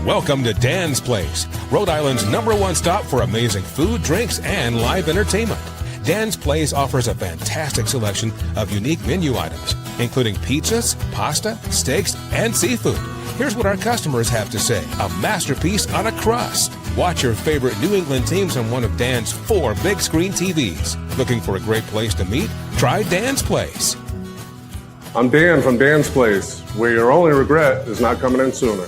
Welcome to Dan's Place, Rhode Island's #1 stop for amazing food, drinks, and live entertainment. Dan's Place offers a fantastic selection of unique menu items, including pizzas, pasta, steaks, and seafood. Here's what our customers have to say: a masterpiece on a crust. Watch your favorite New England teams on one of Dan's 4 big screen TVs. Looking for a great place to meet? Try Dan's Place. I'm Dan from Dan's Place, where your only regret is not coming in sooner.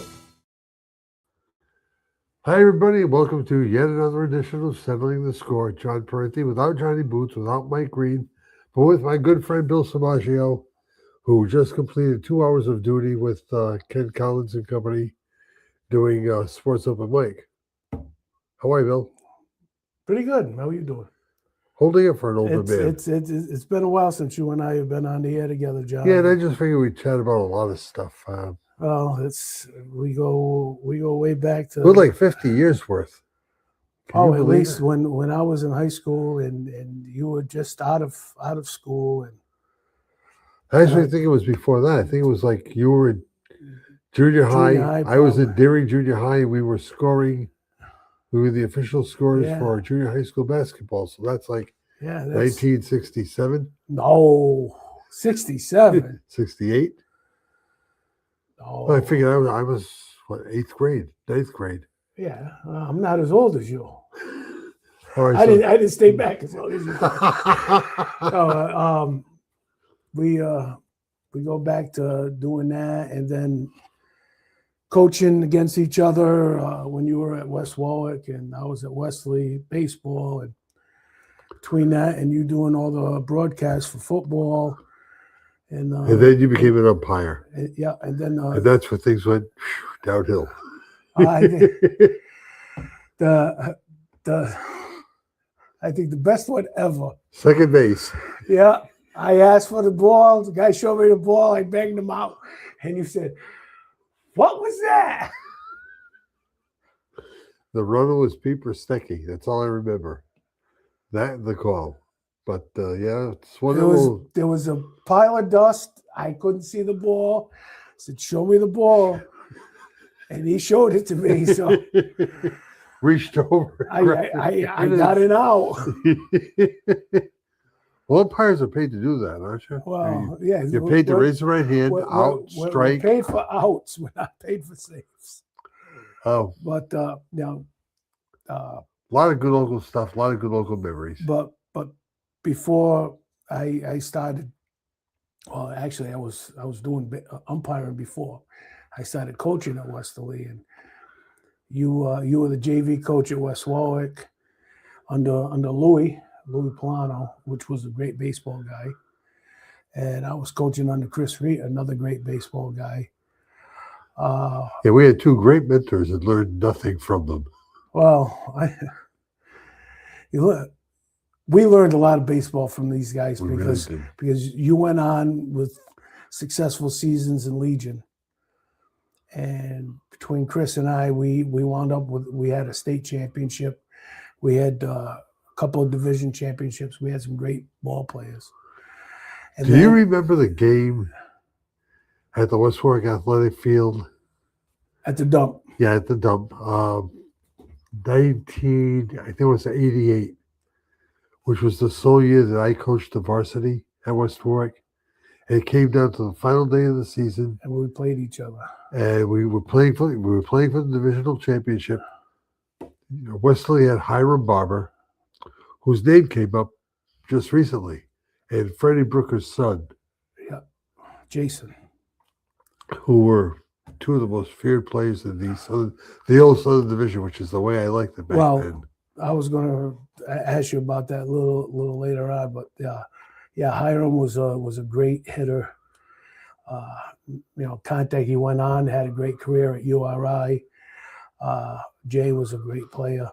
Hi, everybody. Welcome to yet another edition of Settling the Score. John Parenti, without Johnny Boots, without Mike Green, but with my good friend Bill Samaggio, who just completed 2 hours of duty with Ken Collins and company doing Sports Open Mike. How are you, Bill? Pretty good. How are you doing? Holding it for an older man. It's been a while since you and I have been on the air together, John. Yeah, and I just figured we'd chat about a lot of stuff. Well, we go way back to We're like 50 years worth. Can you at believe least it? when I was in high school and you were just out of school. And I actually think it was before that. I think it was like you were in junior high. I was in Deering Junior High. We were scoring. We were the official scorers for our junior high school basketball. So that's like 1967. No, 67. 68. No. Well, I figured I was what, 8th grade, 9th grade. Yeah, I'm not as old as you. All right, I didn't stay back as long as you. We go back to doing that, and then coaching against each other when you were at West Warwick and I was at Wesley baseball, and between that and you doing all the broadcasts for football, and then you became an umpire. And then and that's where things went downhill. I think the best one ever. Second base. Yeah. I asked for the ball. The guy showed me the ball. I banged him out. And you said, "What was that?" The runner was Pete Stecky. That's all I remember. That and the call. But, it's one of those. There was a pile of dust. I couldn't see the ball. I said, "Show me the ball." And he showed it to me. So reached over. I got it out. Well, umpires are paid to do that, aren't you? Well, yeah. You're paid to raise the right hand, strike. We're paid for outs. We're not paid for saves. Oh. But, a lot of good local stuff, a lot of good local memories. But before I started, well, actually, I was doing umpiring before I started coaching at Westerly, and you were the JV coach at West Warwick under Louis Polano, which was a great baseball guy, and I was coaching under Chris Reed, another great baseball guy. We had 2 great mentors and learned nothing from them. Well, we learned a lot of baseball from these guys because you went on with successful seasons in Legion. And between Chris and I, we wound up we had a state championship. We had a couple of division championships. We had some great ball players. And Do you remember the game at the West Warwick Athletic Field? At the dump. Yeah, at the dump. I think it was 88, which was the sole year that I coached the varsity at West Warwick. And it came down to the final day of the season. And we played each other. And we were playing for the divisional championship. Wesley had Hiram Barber, whose name came up just recently, and Freddie Brooker's son. Yeah, Jason. Who were 2 of the most feared players in the old Southern Division, which is the way I liked it back then. I was going to ask you about that a little later on, but Hiram was a great hitter. Contact. He went on, had a great career at URI. Jay was a great player,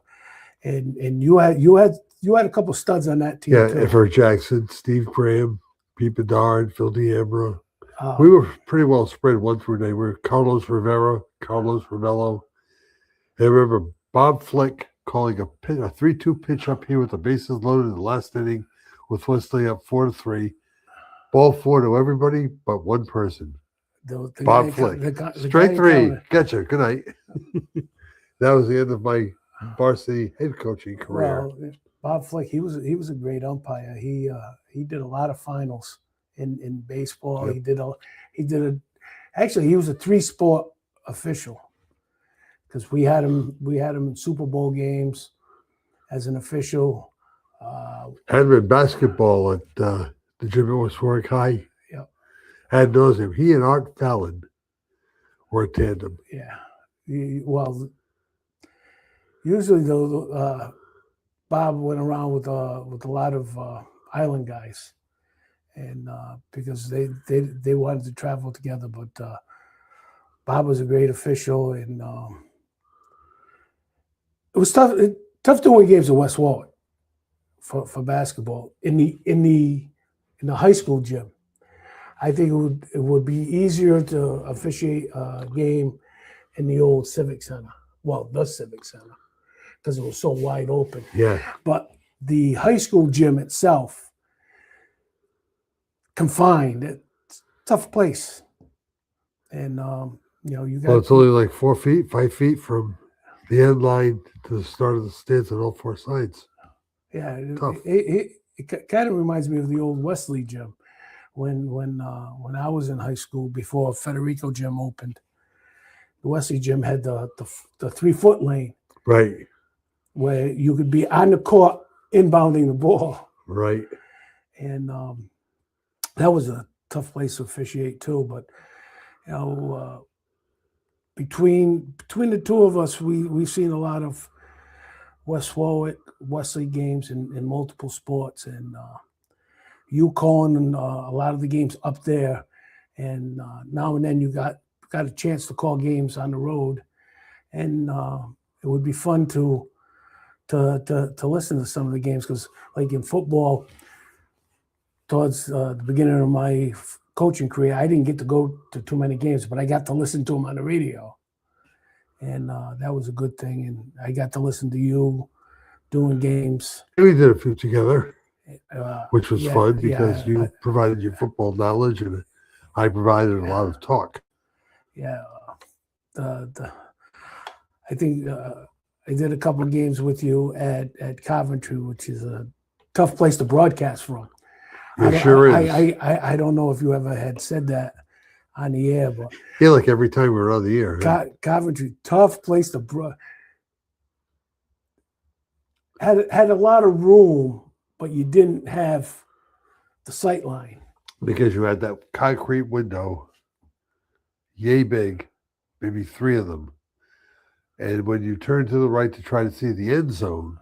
and you had a couple studs on that team. Yeah, too. Everett Jackson, Steve Graham, Pete Bedard, Phil D'Ambra. We were pretty well spread 1 through 9. We were Carlos Rivera, Carlos Ramello. I remember Bob Flick calling a 3-2 pitch up here with the bases loaded in the last inning with Wesley up 4-3. Ball 4 to everybody but one person. The Bob guy- Flick. the guy- the Straight guy three. counted- Gotcha. Good night. That was the end of my varsity head coaching career. Well, Bob Flick, he was a great umpire. He did a lot of finals in baseball. Yep. Actually he was a 3-sport official because we had him in Super Bowl games as an official. Had him in basketball at the gym at West Warwick High. Yep. Had knows him. He and Art Fallon were a tandem. Yeah. Well, usually though, Bob went around with a lot of island guys, and because they wanted to travel together. But Bob was a great official, and it was tough doing games at West Warwick for basketball in the high school gym. I think it would be easier to officiate a game in the old Civic Center. Well, the Civic Center, because it was so wide open. Yeah. But the high school gym itself, confined, it's a tough place. And you got Well, it's only like 5 feet from the end line to the start of the stands on all 4 sides. yeah, Tough. it kind of reminds me of the old Wesley gym when I was in high school before Federico Gym opened. The Wesley Gym had the 3-foot lane Right. where you could be on the court inbounding the ball. Right. And that was a tough place to officiate too. But between the two of us, we've seen a lot of West Warwick, Wesley games in multiple sports, and you calling a lot of the games up there, and now and then you got a chance to call games on the road, and it would be fun to listen to some of the games, because like in football, towards the beginning of my coaching career, I didn't get to go to too many games, but I got to listen to them on the radio, and that was a good thing. And I got to listen to you doing games. We did a few together, which was yeah, fun because yeah, you provided your football knowledge and I provided a lot of talk. Yeah, I think I did a couple of games with you at Coventry, which is a tough place to broadcast from. It sure is. I don't know if you ever had said that on the air, but Yeah, like every time we were on the air. Coventry, tough place to had a lot of room, but you didn't have the sight line. Because you had that concrete window, yay big, maybe 3 of them. And when you turned to the right to try to see the end zone,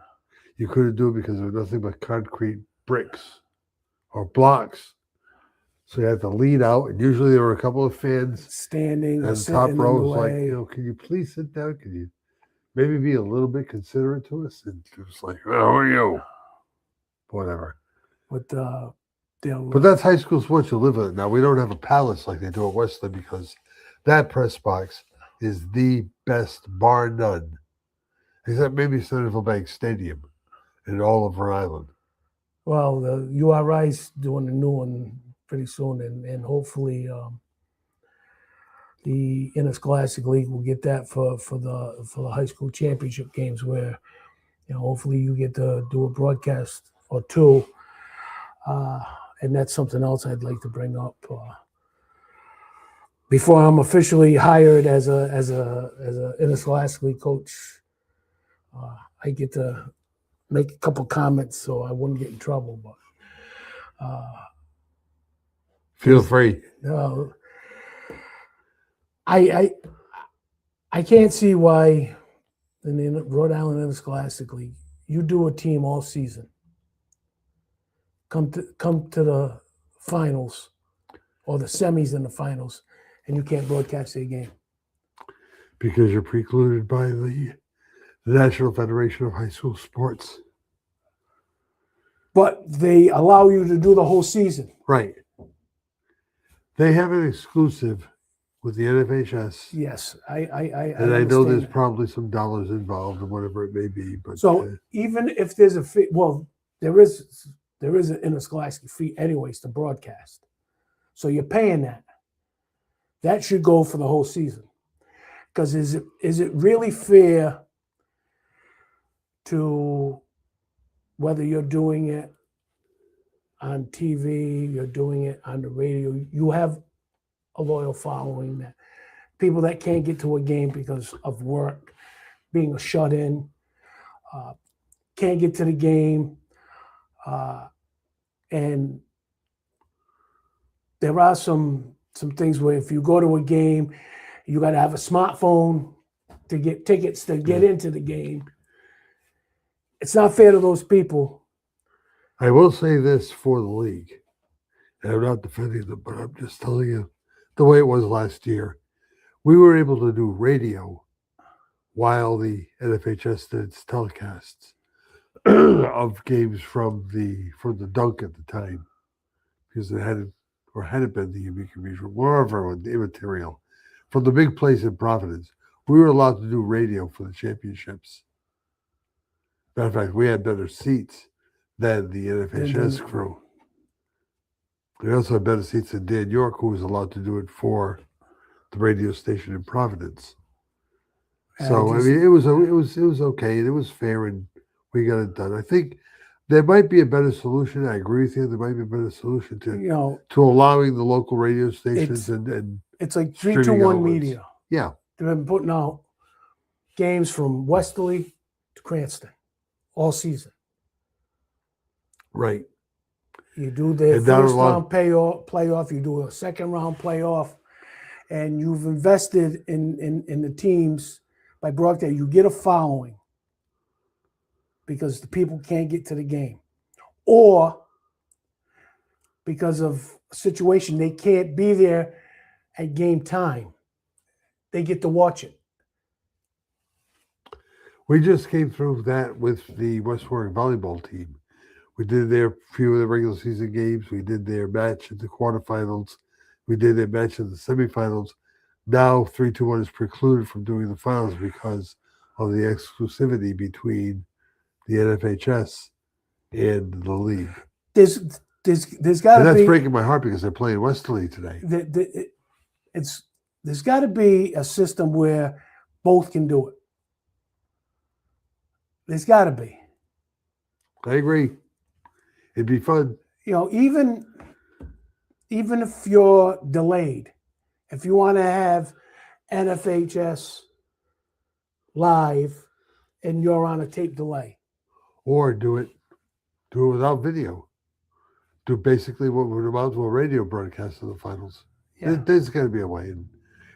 you couldn't do it because there was nothing but concrete bricks or blocks. So you had to lean out, and usually there were a couple of fans Standing, or and sitting top in the row was like, way. can you please sit down? Can you maybe be a little bit considerate to us? And it was like, oh, who are you? Whatever. But But that's high school sports. You live with it. Now, we don't have a palace like they do at Wesley because that press box is the best, bar none, except maybe Centerville Bank Stadium in all of Rhode Island. well, the URI's doing a new one pretty soon, and hopefully the Interscholastic League will get that for the high school championship games, where hopefully you get to do a broadcast or two, and that's something else I'd like to bring up before I'm officially hired as a Interscholastic League coach. I get to make a couple comments so I wouldn't get in trouble, but Feel free. no, I can't see why in the Rhode Island Interscholastic League you do a team all season, come to the finals or the semis and the finals, and you can't broadcast a game. Because you're precluded by the National Federation of High School Sports. But they allow you to do the whole season. Right. They have an exclusive with the NFHS. Yes, I And I know there's understand that. probably some dollars involved or whatever it may be. But So even if there's a fee, well, there is an interscholastic fee anyways to broadcast. So you're paying that that should go for the whole season. Because is it really fair to, whether you're doing it on TV, you're doing it on the radio, you have a loyal following, that people that can't get to a game because of work, being a shut-in, can't get to the game, and there are some things where if you go to a game, you got to have a smartphone to get tickets to get into the game. It's not fair to those people. I will say this for the league, and I'm not defending them, but I'm just telling you the way it was last year. We were able to do radio while the NFHS did its telecasts of games from the dunk at the time, because it hadn't been the Eureka region, wherever immaterial. From the big place in Providence, we were allowed to do radio for the championships. Matter of fact, we had better seats than the NFHS crew. We also had better seats than Dan York, who was allowed to do it for the radio station in Providence. So I mean, it was okay, and it was fair, and we got it done. I think there might be a better solution. I agree with you. There might be a better solution to allowing the local radio stations and it's like 3-2-1 media. Yeah, They've been putting out games from Westerly to Cranston all season. right. You do their And not a first lot- round playoff, you do a second round playoff, and you've invested in the teams by broadcasting. You get a following because the people can't get to the game, or because of a situation they can't be there at game time. They get to watch it. We just came through that with the West Warwick volleyball team. We did their few of the regular season games. We did their match in the quarterfinals. We did their match in the semifinals. Now 3-2-1 is precluded from doing the finals because of the exclusivity between the NFHS and the league. There's got And to that's be breaking my heart because they're playing Westerly today. there's got to be a system where both can do it. There's got to be. I agree. It'd be fun. Even if you're delayed, if you want to have NFHS live and you're on a tape delay. Or do it without video. Do basically what would amount to a radio broadcast of the finals. Yeah. There's got to be a way. And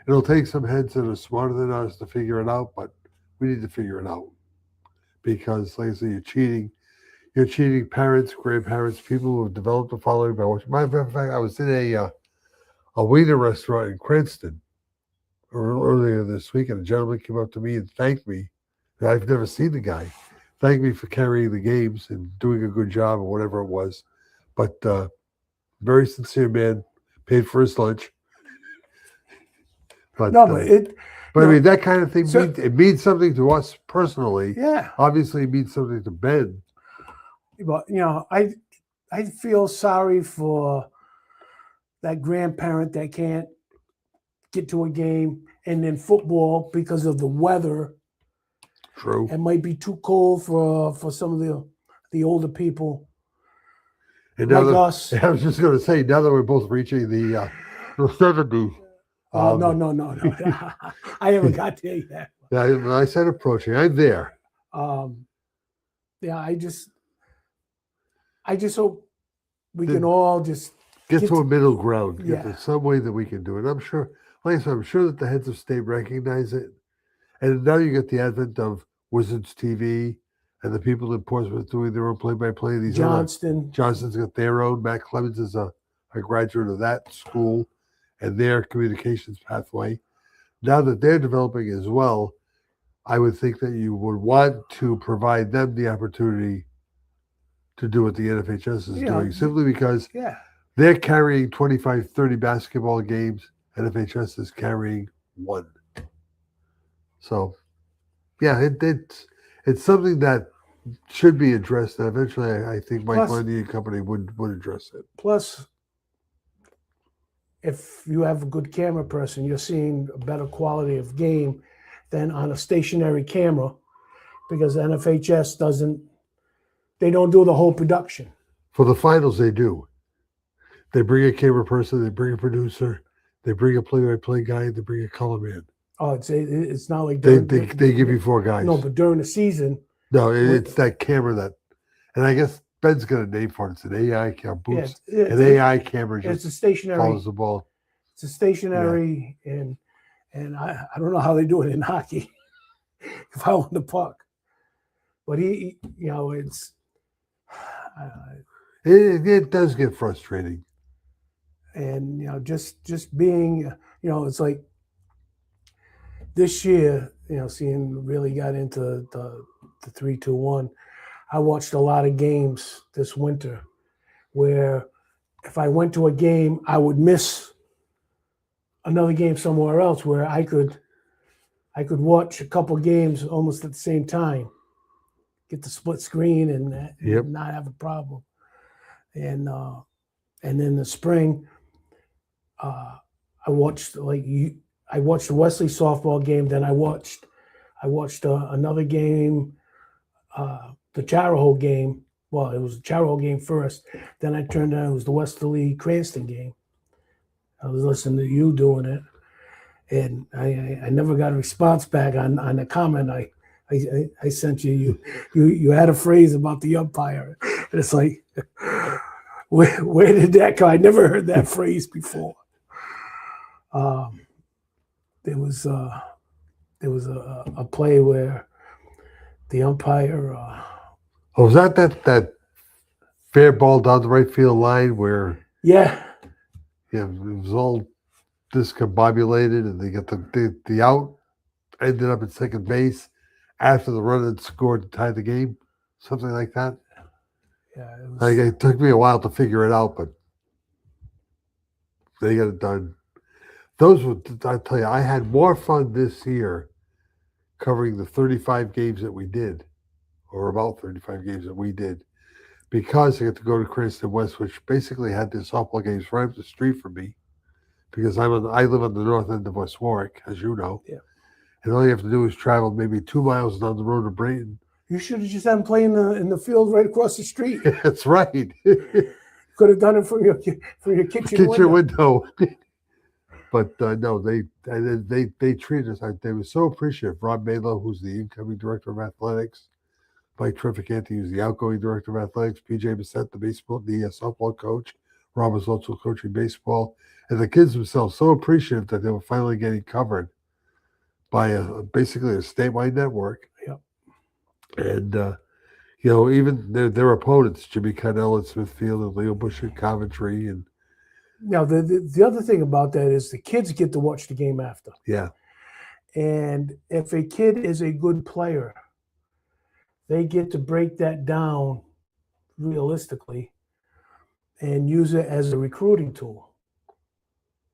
it'll take some heads that are smarter than us to figure it out, but we need to figure it out. Because, like I say, you're cheating parents, grandparents, people who have developed a following by watching. Matter of fact, I was in a wiener restaurant in Cranston earlier this week, and a gentleman came up to me and thanked me. And I've never seen the guy. Thanked me for carrying the games and doing a good job or whatever it was. But very sincere man, paid for his lunch. But, No, but I mean, that kind of thing, So- means something to us personally. yeah. Obviously, it means something to Ben. But I feel sorry for that grandparent that can't get to a game, and then football because of the weather. True. It might be too cold for some of the older people And now like that, us. I was just going to say, now that we're both reaching the 70s. No. I haven't got there yet. When I said approaching, I'm there. Yeah, I just hope we can all just Get to a middle ground. Get Yeah. to some way that we can do it. I'm sure, like I said, I'm sure that the heads of state recognize it. And now you get the advent of Wizards TV and the people in Portsmouth doing their own play-by-play. These other Johnston. Johnson's got their own. Matt Clemens is a graduate of that school and their communications pathway. Now that they're developing as well, I would think that you would want to provide them the opportunity to do what the NFHS is Yeah. doing, simply because Yeah. they're carrying 25, 30 basketball games. NFHS is carrying one. So, yeah, it's something that should be addressed. And eventually, I think Mike Plus- Lundy and company would address it. Plus, if you have a good camera person, you're seeing a better quality of game than on a stationary camera, because NFHS they don't do the whole production. For the finals, they do. They bring a camera person, they bring a producer, they bring a play-by-play guy, they bring a color man. Oh, it's not like They give you 4 guys. No, but during the season, No, it's that camera that, and I guess Ben's got a name for it. It's an AI camera. yeah, An AI camera it's just a stationary. follows the ball. It's a stationary, and I don't know how they do it in hockey. If I want the puck, but it's. It does get frustrating. And just being, it's like this year, seeing really got into the 3-2-1. I watched a lot of games this winter where if I went to a game, I would miss another game somewhere else where I could watch a couple games almost at the same time, get the split screen and not have a problem. And in the spring, I watched the Wesley softball game. Then I watched another game, the Charahoe game. Well, it was the Charahoe game first. Then I turned on, it was the Westerly Cranston game. I was listening to you doing it, and I never got a response back on the comment I sent you. You had a phrase about the umpire, and it's like, where did that come? I never heard that phrase before. There was a play where the umpire. Was that fair ball down the right field line where? Yeah. Yeah, it was all discombobulated, and they got the out, ended up at second base after the run had scored to tie the game, something like that. Yeah, it took me a while to figure it out, but they got it done. I tell you, I had more fun this year covering the 35 games that we did, or about 35 games that we did, because I got to go to Cranston West, which basically had the softball games right up the street from me, because I live on the north end of West Warwick, as you know. Yeah. And all you have to do is travel maybe 2 miles down the road to Brayton. You should have just had him play in the field right across the street. That's right. Could have done it from your kitchen window. But no, they treated us. They were so appreciative. Rob Malow, who's the incoming director of athletics, Mike Terrificante, who's the outgoing director of athletics, PJ Bissett, the softball coach, Rob was also coaching baseball, and the kids themselves so appreciative that they were finally getting covered by basically a statewide network. Yep. And even their opponents, Jimmy Connell at Smithfield and Leo Bush at Coventry, and now the other thing about that is the kids get to watch the game after. Yeah. And if a kid is a good player, they get to break that down realistically and use it as a recruiting tool.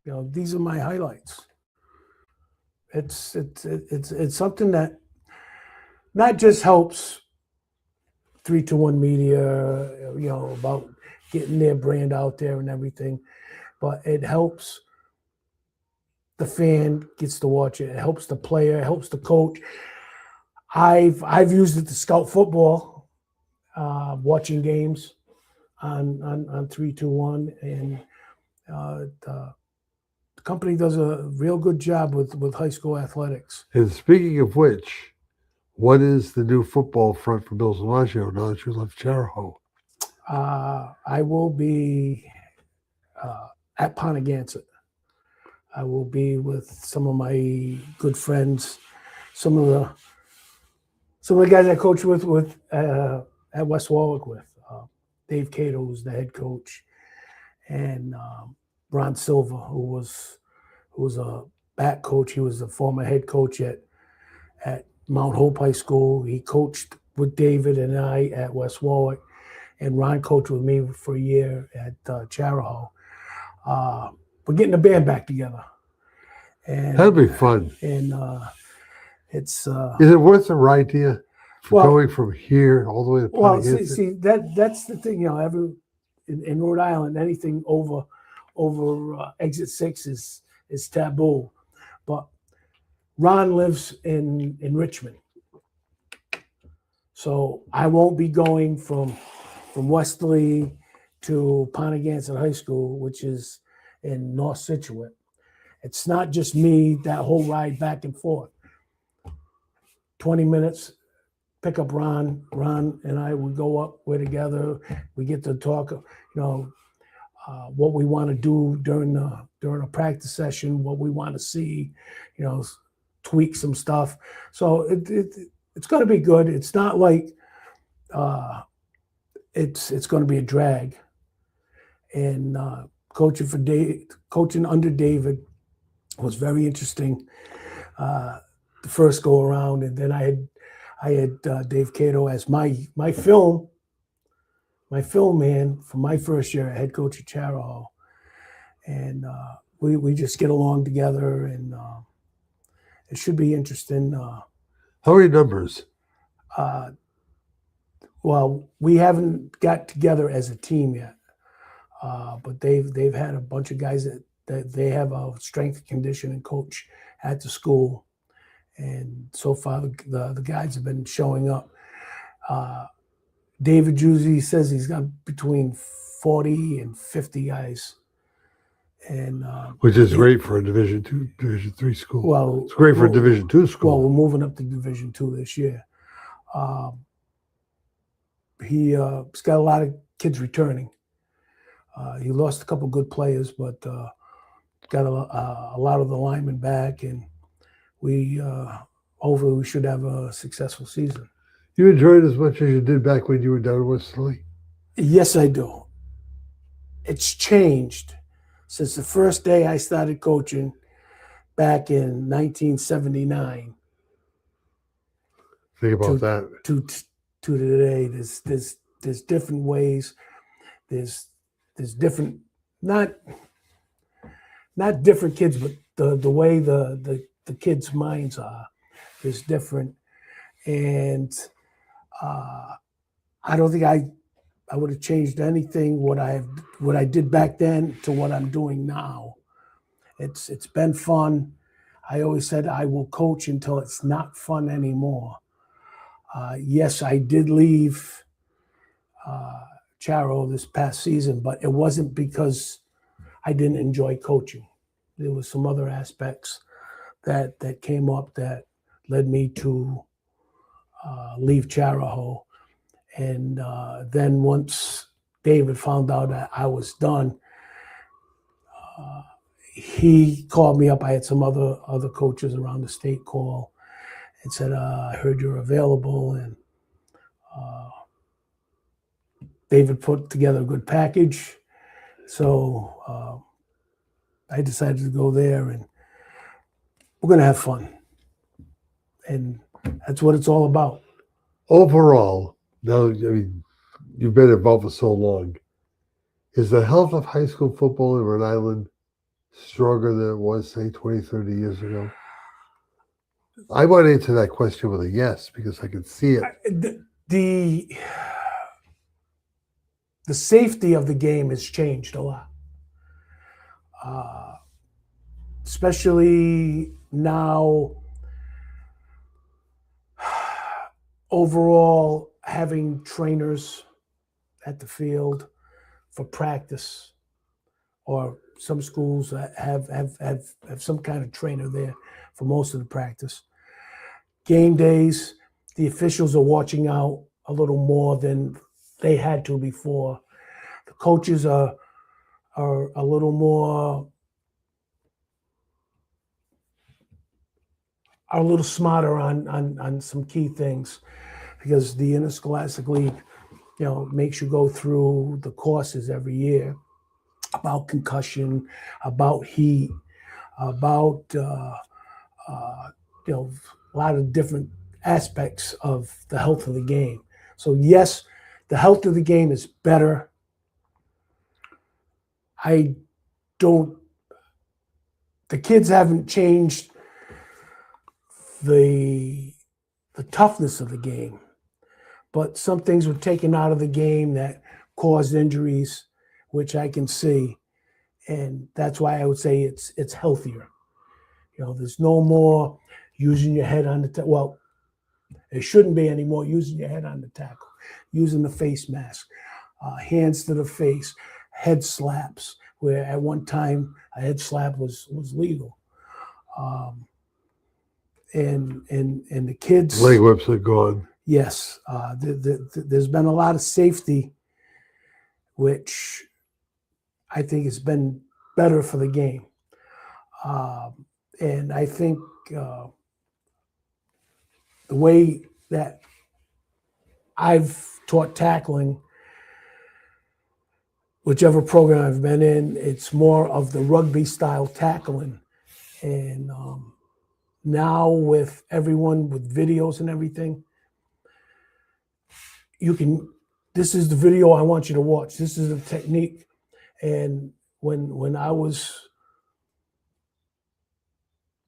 These are my highlights. It's something that not just helps 3-2-1 media, about getting their brand out there and everything, but it helps the fan gets to watch it. It helps the player, it helps the coach. I've used it to scout football, watching games on 3-2-1, and the company does a real good job with high school athletics. And speaking of which, what is the new football front for Bill Samaggio now that you left Charahoe? I will be at Pontigansett. I will be with some of my good friends, some of the guys I coach with at West Warwick with. Dave Cato, who's the head coach, and Ron Silva, who was a back coach. He was a former head coach at Mount Hope High School. He coached with David and I at West Warwick, and Ron coached with me for a year at Charahoe. We're getting the band back together. And that'll be fun. And it's is it worth the ride to you? Going from here all the way to Pontigansett? See that's the thing, in Rhode Island, anything over over exit 6 is taboo. But Ron lives in Richmond, so I won't be going from Westerly to Pontiac High School, which is in North Situate. It's not just me, that whole ride back and forth. 20 minutes, pick up Ron. Ron and I would go up, we're together. We get to talk, what we want to do during a practice session, what we want to see, tweak some stuff. So it's going to be good. It's not like it's going to be a drag. And coaching under David was very interesting. The first go around, and then I had Dave Cato as my film man for my first year, head coach at Charahoe, and we just get along together, and it should be interesting. How are your numbers? Well, we haven't got together as a team yet, but they've had a bunch of guys that they have a strength and conditioning coach at the school, and so far the guys have been showing up. David Juzzi says he's got between 40 and 50 guys, and which is great for a Division II, Division III school. Well, it's great for a Division II school. Well, we're moving up to Division II this year. He's got a lot of kids returning. He lost a couple good players, but got a lot of the linemen back, and hopefully we should have a successful season. You enjoyed it as much as you did back when you were down in Westerly? Yes, I do. It's changed since the first day I started coaching back in 1979. Think about that. To today, there's different ways. There's different, not different kids, but the way the kids' minds are is different. And I don't think I would have changed anything what I did back then to what I'm doing now. It's been fun. I always said I will coach until it's not fun anymore. Yes, I did leave Charo this past season, but it wasn't because I didn't enjoy coaching. There was some other aspects that came up that led me to leave Charahoe. And then once David found out that I was done, he called me up. I had some other coaches around the state call and said, I heard you're available. And David put together a good package. So I decided to go there, and we're going to have fun. And that's what it's all about. Overall, now, you've been involved for so long. Is the health of high school football in Rhode Island stronger than it was, say, 20, 30 years ago? I want to answer that question with a yes, because I can see it. The safety of the game has changed a lot. Especially now, overall, having trainers at the field for practice, or some schools that have some kind of trainer there for most of the practice. Game days, the officials are watching out a little more than they had to before. The coaches are a little more, are a little smarter on some key things, because the Interscholastic League, makes you go through the courses every year about concussion, about heat, about a lot of different aspects of the health of the game. So yes, the health of the game is better. The kids haven't changed the toughness of the game, but some things were taken out of the game that caused injuries, which I can see. And that's why I would say it's healthier. There's no more using your head on the tackle. Well, it shouldn't be anymore using your head on the tackle, using the face mask, hands to the face, head slaps, where at one time a head slap was legal. And the kids, Leg whips are gone. yes, there's been a lot of safety, which I think has been better for the game. And I think the way that I've taught tackling, whichever program I've been in, it's more of the rugby style tackling. And now with everyone with videos and everything, this is the video I want you to watch. This is the technique. And when I was,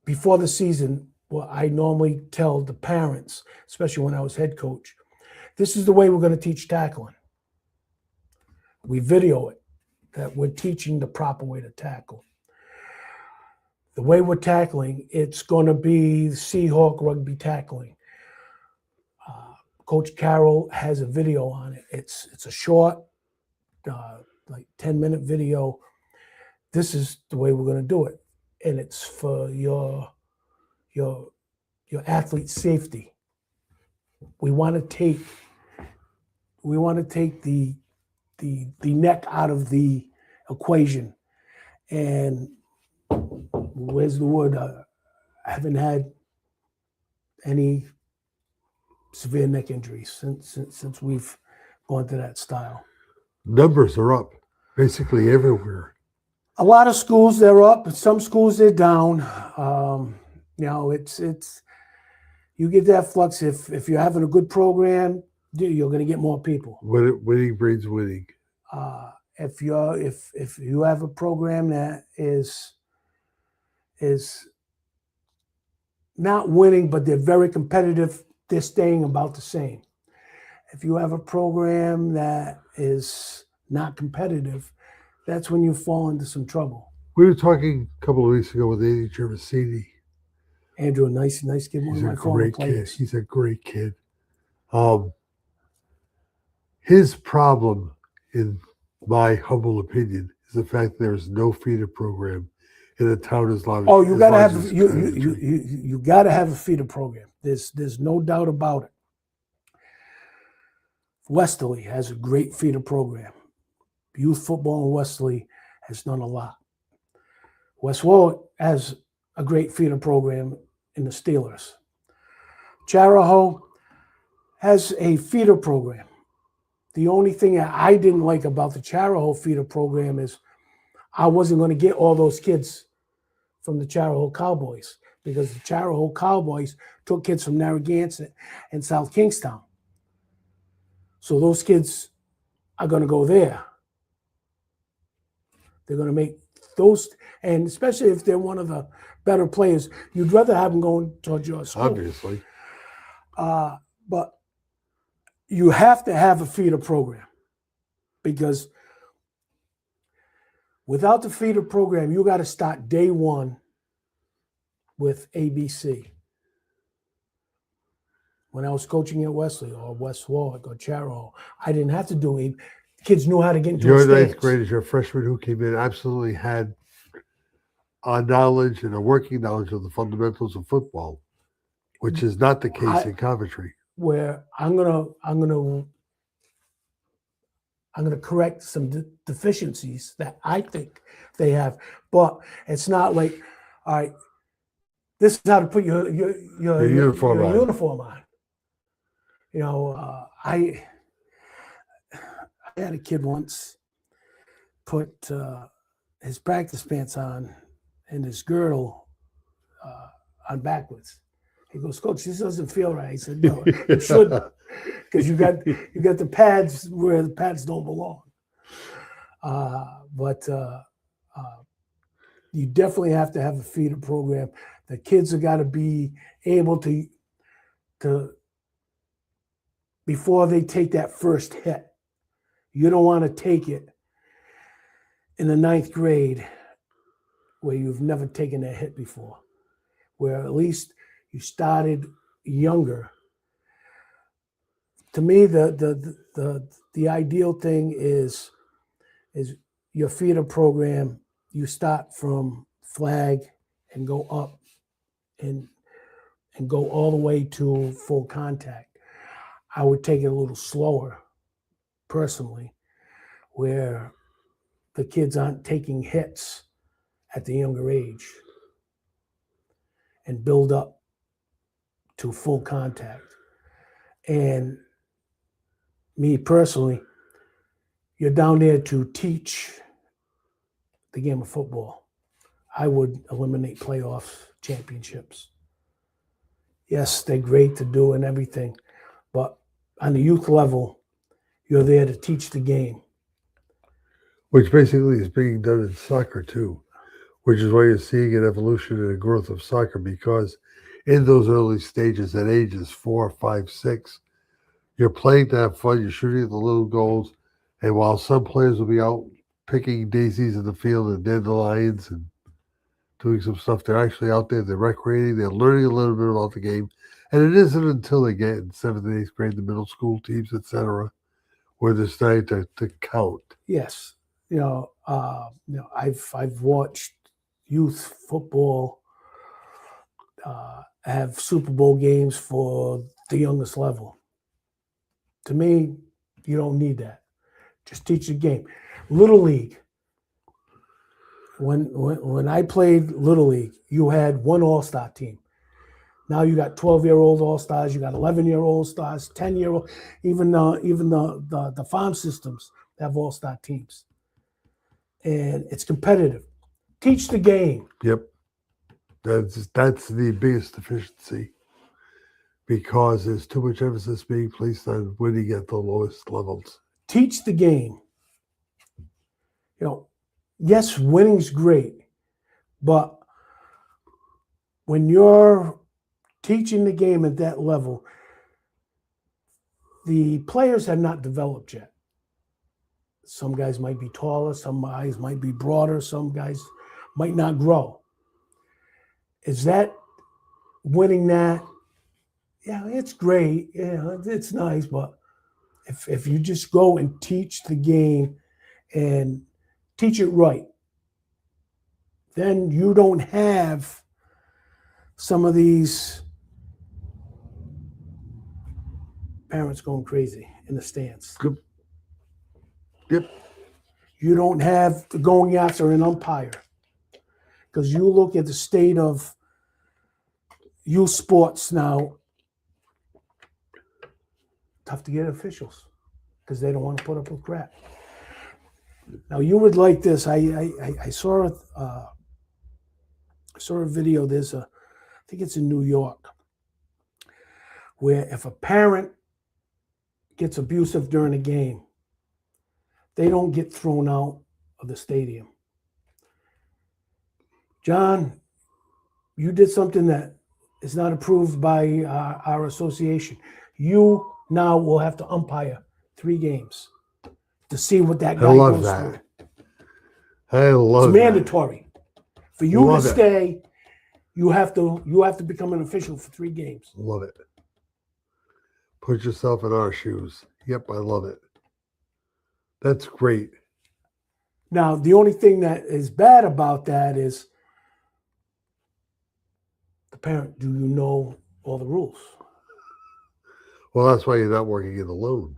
before the season, well, I normally tell the parents, especially when I was head coach, this is the way we're going to teach tackling. We video it, that we're teaching the proper way to tackle. The way we're tackling, it's going to be Seahawk rugby tackling. Coach Carroll has a video on it. It's a short, like 10-minute video. This is the way we're going to do it, and it's for your athlete's safety. We want to take the neck out of the equation. And where's the word? I haven't had any severe neck injuries since we've gone to that style. Numbers are up basically everywhere. A lot of schools they're up, but some schools they're down. It's you get that flux if you're having a good program, you're going to get more people. Winning breeds winning. If you have a program that is not winning, but they're very competitive, they're staying about the same. If you have a program that is not competitive, that's when you fall into some trouble. We were talking a couple of weeks ago with Andy Gervasini. Andrew, nice kid. One He's of my a former great kid. players. He's a great kid. His problem, in my humble opinion, is the fact that there's no feeder program in a town as large. Oh, you gotta have as you gotta have a feeder program. There's no doubt about it. Westerly has a great feeder program. Youth football in Westerly has done a lot. West Warwick has a great feeder program in the Steelers. Charahoe has a feeder program. The only thing that I didn't like about the Charahoe feeder program is I wasn't going to get all those kids from the Charahoe Cowboys, because the Charahoe Cowboys took kids from Narragansett and South Kingstown. So those kids are going to go there. They're going to make those, and especially if they're one of the better players, you'd rather have them going towards your school. Obviously. But you have to have a feeder program, because without the feeder program, you got to start day one with ABC. When I was coaching at Wesley or West Warwick or Charahoe, I didn't have to do it. Kids knew how to get into Your the ninth graders, your freshman who came in, absolutely had a knowledge and a working knowledge of the fundamentals of football, which is not the case in Coventry. Where I'm gonna correct some deficiencies that I think they have, but it's not like, all right, this is how to put your uniform on. You know, I had a kid once put his practice pants on and his girdle on backwards. He goes, "Coach, this doesn't feel right." I said, "No, it should, because you got the pads where the pads don't belong." But you definitely have to have a feeder program. The kids have got to be able to before they take that first hit. You don't want to take it in the 9th grade where you've never taken a hit before, where at least you started younger. To me, the ideal thing is your feeder program. You start from flag and go up and go all the way to full contact. I would take it a little slower, personally, where the kids aren't taking hits at the younger age and build up to full contact. And me personally, you're down there to teach the game of football. I would eliminate playoff championships. Yes, they're great to do and everything, but on the youth level, you're there to teach the game. Which basically is being done in soccer too, which is why you're seeing an evolution and a growth of soccer, because in those early stages at ages 4, 5, 6, you're playing to have fun, you're shooting at the little goals, and while some players will be out picking daisies in the field and dandelions and doing some stuff, they're actually out there, they're recreating, they're learning a little bit about the game. And it isn't until they get in 7th and 8th grade, the middle school teams, etc., where they're starting to count. Yes. I've watched youth football have Super Bowl games for the youngest level. To me, you don't need that. Just teach the game. Little League. When I played Little League, you had one all-star team. Now you got 12-year-old all-stars, you got 11-year-old stars, 10-year-old, even the farm systems have all-star teams. And it's competitive. Teach the game. Yep. That's the biggest deficiency, because there's too much emphasis being placed on winning at the lowest levels. Teach the game. Yes, winning's great, but when you're teaching the game at that level, the players have not developed yet. Some guys might be taller, some guys might be broader, some guys might not grow. Is that winning that? Yeah, it's great. Yeah, it's nice, but if you just go and teach the game and teach it right, then you don't have some of these parents going crazy in the stands. Good. Yep. You don't have going after an umpire, because you look at the state of youth sports now, tough to get officials because they don't want to put up with crap. Now you would like this. I saw a video. I think it's in New York, where if a parent gets abusive during a game, they don't get thrown out of the stadium. John, you did something that is not approved by our association. You now will have to umpire 3 games to see what that guy goes through. I love It's mandatory. For you Love to it. stay, you have to become an official for 3 games. Love it. Put yourself in our shoes. Yep, I love it. That's great. Now, the only thing that is bad about that is the parent, do you know all the rules? Well, that's why you're not working it alone.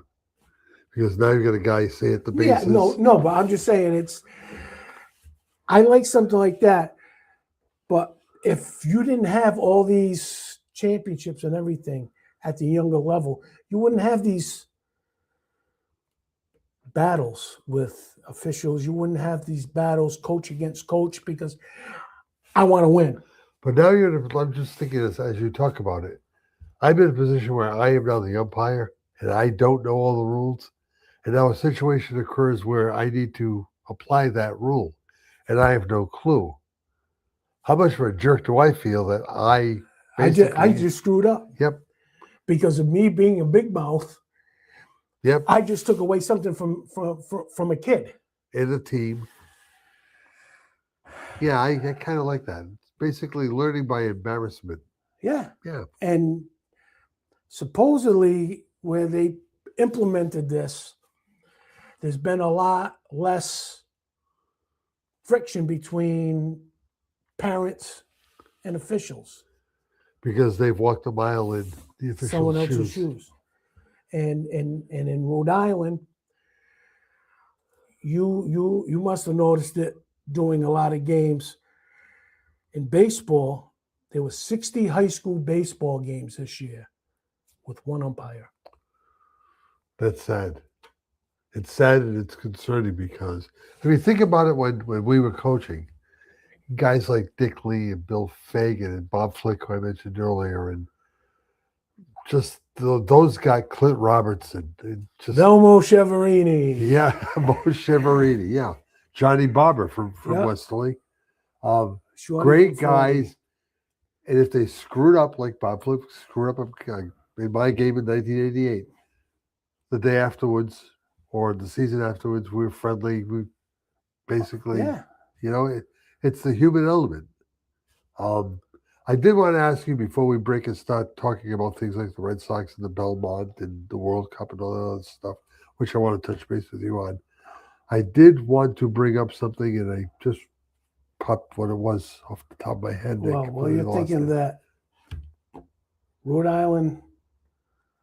Because now you've got a guy say at the Yeah, bases. no, but I'm just saying I like something like that. But if you didn't have all these championships and everything at the younger level, you wouldn't have these battles with officials. You wouldn't have these battles coach against coach because I want to win. But now I'm just thinking as you talk about it. I'm in a position where I am now the umpire and I don't know all the rules. And now a situation occurs where I need to apply that rule and I have no clue. How much of a jerk do I feel that I just screwed up. Yep. Because of me being a big mouth. Yep. I just took away something from a kid. In a team. Yeah, I kind of like that. It's basically learning by embarrassment. Yeah. Yeah. And supposedly, where they implemented this, there's been a lot less friction between parents and officials, Because they've walked a mile in the official someone else's shoes. shoes. And in Rhode Island, you must have noticed it doing a lot of games. In baseball, there were 60 high school baseball games this year with one umpire. That's sad. It's sad and it's concerning because, I mean, think about it when we were coaching. Guys like Dick Lee and Bill Fagan and Bob Flick, who I mentioned earlier, and just those guys, Clint Robertson, and just Velmo Cheverini. yeah, Mo Cheverini, yeah, Johnny Barber from Yeah. Westerly. Shorty Great from Florida. guys, and if they screwed up like Bob Flick screwed up in my game in 1988, the day afterwards or the season afterwards, we were friendly. We basically, Yeah. you know, it's the human element. I did want to ask you before we break and start talking about things like the Red Sox and the Belmont and the World Cup and all that other stuff, which I want to touch base with you on. I did want to bring up something, and I just popped what it was off the top of my head. I Well, completely you're lost thinking it. that Rhode Island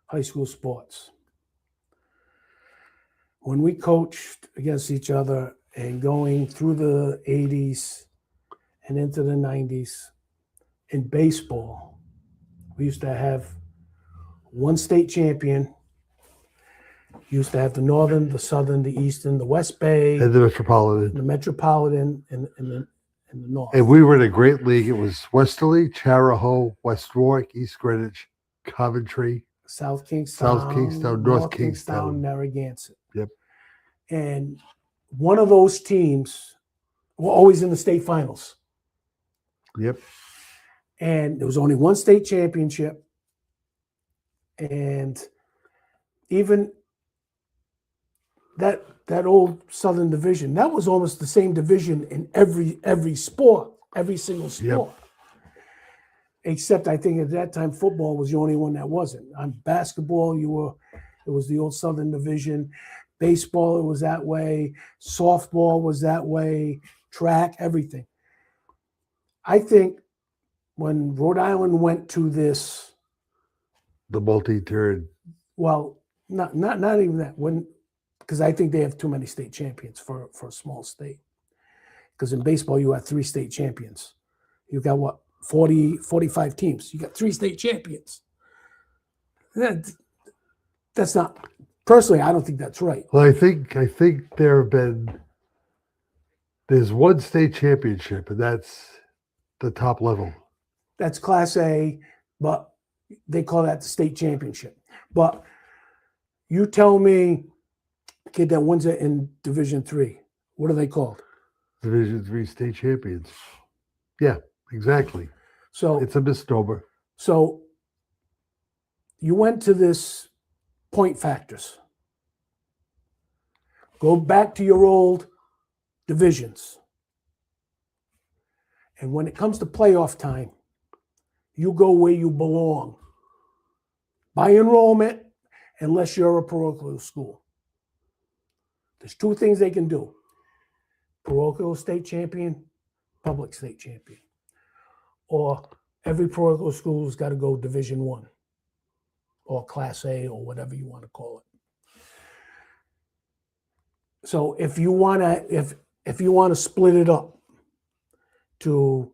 high school sports, when we coached against each other and going through the 80s and into the 90s in baseball, we used to have one state champion. Used to have the Northern, the Southern, the Eastern, the West Bay, And the Metropolitan. the Metropolitan, and the North. And we were in a great league. It was Westerly, Charahoe, West Warwick, East Greenwich, Coventry. South Kingstown, North Kingstown. Narragansett. Yep. And one of those teams were always in the state finals. Yep. And there was only one state championship. And even that old Southern Division, that was almost the same division in every sport, every single sport. Yep. Except I think at that time football was the only one that wasn't. On basketball, it was the old Southern Division. Baseball, it was that way. Softball was that way. Track, everything. I think when Rhode Island went to this, The multi-tiered. well, not even that. Because I think they have too many state champions for a small state. Because in baseball, you have 3 state champions. You've got what, 45 teams. You got 3 state champions. That's not, personally, I don't think that's right. Well, I think there's one state championship, and that's the top level. That's Class A, but they call that the state championship. But you tell me, kid that wins it in Division III, what are they called? Division III state champions. Yeah, exactly. So It's a misnomer. So you went to this point factors. Go back to your old divisions. And when it comes to playoff time, you go where you belong. By enrollment, unless you're a parochial school. There's 2 things they can do. Parochial state champion, public state champion. Or every parochial school's got to go Division I or Class A or whatever you want to call it. So if you want to split it up to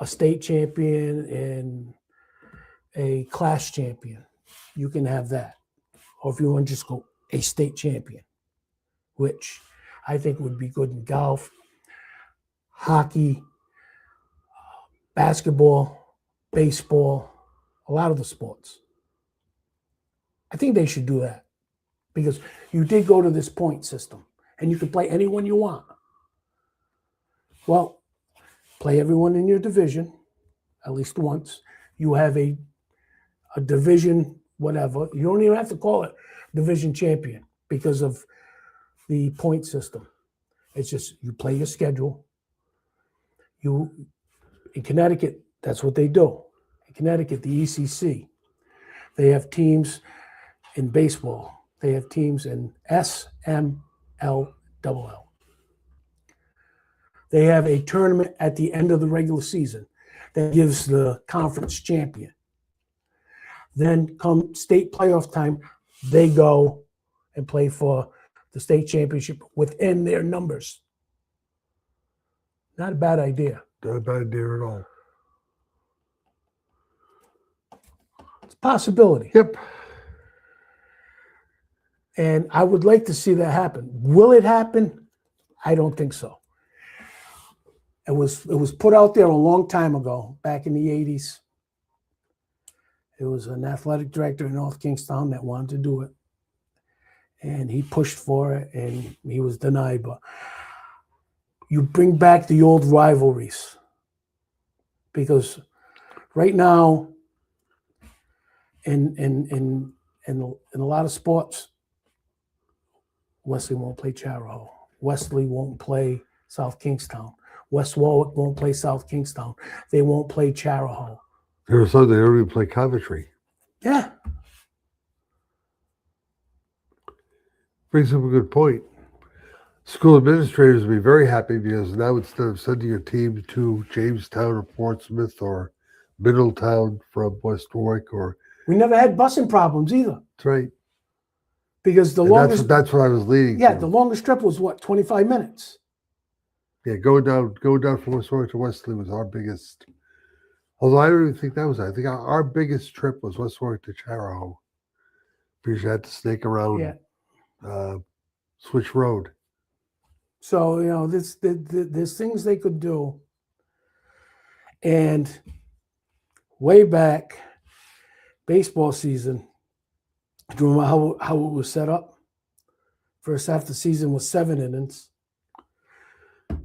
a state champion and a class champion, you can have that. Or if you want to just go a state champion, which I think would be good in golf, hockey, basketball, baseball, a lot of the sports. I think they should do that because you did go to this point system and you can play anyone you want. Well, play everyone in your division at least once. You have a division, whatever. You don't even have to call it division champion because of the point system. It's just you play your schedule. In Connecticut, that's what they do. In Connecticut, the ECC, they have teams in baseball. They have teams in SMLLL. They have a tournament at the end of the regular season that gives the conference champion. Then come state playoff time, they go and play for the state championship within their numbers. Not a bad idea. Not a bad idea at all. It's a possibility. Yep. And I would like to see that happen. Will it happen? I don't think so. It was put out there a long time ago, back in the 80s. It was an athletic director in North Kingstown that wanted to do it. And he pushed for it, and he was denied. But you bring back the old rivalries. Because right now, in a lot of sports, Wesley won't play Charahoe. Wesley won't play South Kingstown. West Warwick won't play South Kingstown. They won't play Charahoe. There was something they don't even play Coventry. Yeah. Brings up a good point. School administrators will be very happy because now instead of sending your team to Jamestown or Portsmouth or Middletown from West Warwick or We never had busing problems either. that's right. Because the And longest that's what I was leading yeah, to. the longest trip was what, 25 minutes? Yeah, going down from West Warwick to Wesley was our biggest. Although I don't even think that was. I think our biggest trip was West Warwick to Charahoe, because you had to snake around Switch Road. So, you know, there's things they could do. And way back, baseball season, do you remember how it was set up? First half of the season was 7 innings.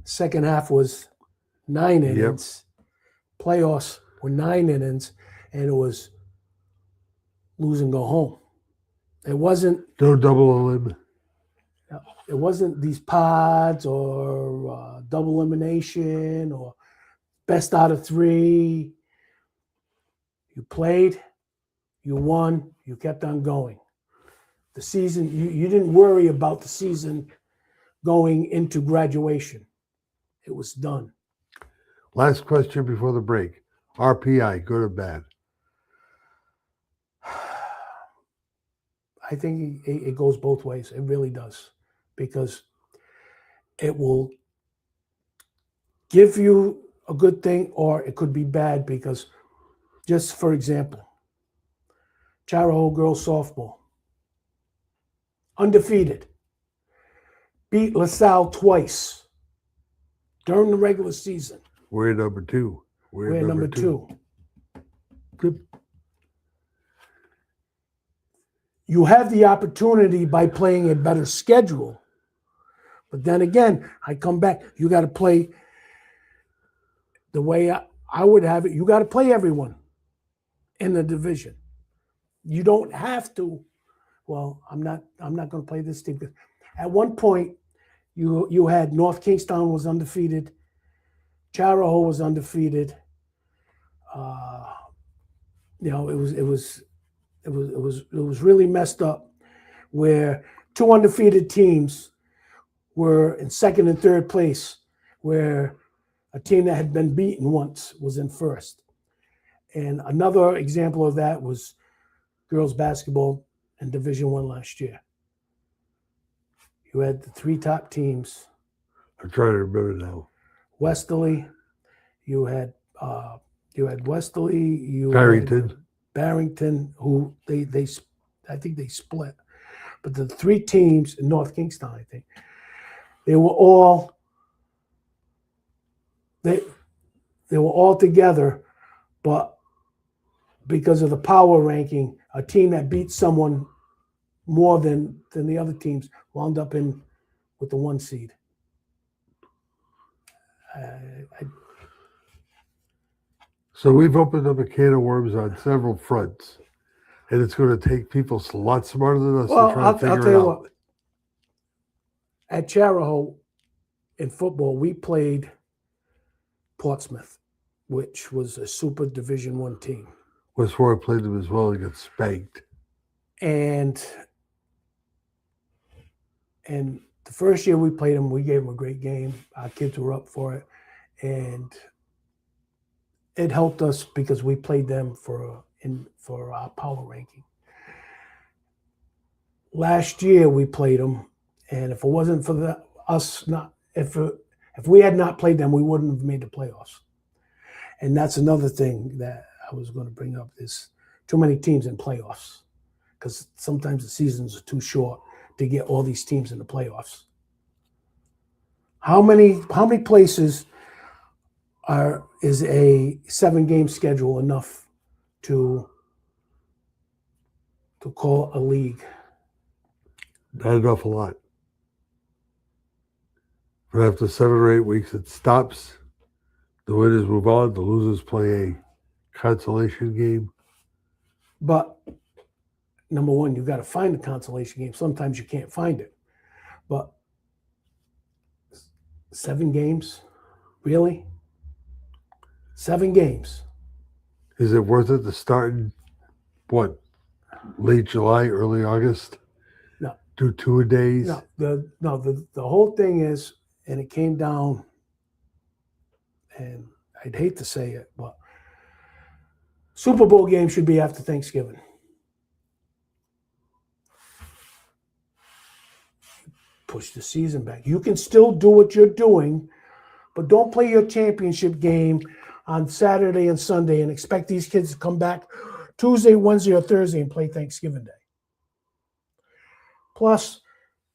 Second half was 9 innings. Playoffs were 9 innings, and it was lose and go home. It wasn't No double elim. It wasn't these pods or double elimination or best out of 3. You played, you won, you kept on going. The season, you didn't worry about the season going into graduation. It was done. Last question before the break. RPI, good or bad? I think it goes both ways. It really does. Because it will give you a good thing, or it could be bad. Because, just for example, Charahoe girls softball, undefeated, beat LaSalle twice during the regular season. We're number 2. We're number 2. Good. You have the opportunity by playing a better schedule. But then again, I come back, you got to play the way I would have it. You got to play everyone in the division. You don't have to, well, I'm not going to play this team. At one point, you had North Kingstown was undefeated. Charahoe was undefeated. You know, it was really messed up, where 2 undefeated teams were in second and third place, where a team that had been beaten once was in first. And another example of that was girls basketball in Division I last year. You had the 3 top teams. I'm trying to remember now. Westerly, you had Westerly, you Barrington. had Barrington, who they I think they split. But the 3 teams in North Kingstown, I think, they were all together, but because of the power ranking, a team that beat someone more than the other teams wound up with the 1 seed. So we've opened up a can of worms on several fronts, and it's going to take people a lot smarter than us Well, to try I'll to figure tell it you out. what. At Charahoe, in football, we played Portsmouth, which was a super Division I team. West Warwick played them as well and got spanked. And the first year we played them, we gave them a great game. Our kids were up for it. And it helped us because we played them for our power ranking. Last year we played them, and if it wasn't for if we had not played them, we wouldn't have made the playoffs. And that's another thing that I was going to bring up is too many teams in playoffs, because sometimes the seasons are too short to get all these teams in the playoffs. How many places is a 7-game schedule enough to call a league? Not enough a lot. But after 7 or 8 weeks, it stops. The winners move on. The losers play a consolation game. But number one, you got to find a consolation game. Sometimes you can't find it. But 7 games? Really? 7 games. Is it worth it to start in, late July, early August? No. Do 2-a-days? No. The whole thing is, and it came down, and I'd hate to say it, but Super Bowl game should be after Thanksgiving. Push the season back. You can still do what you're doing, but don't play your championship game on Saturday and Sunday and expect these kids to come back Tuesday, Wednesday, or Thursday and play Thanksgiving Day. Plus,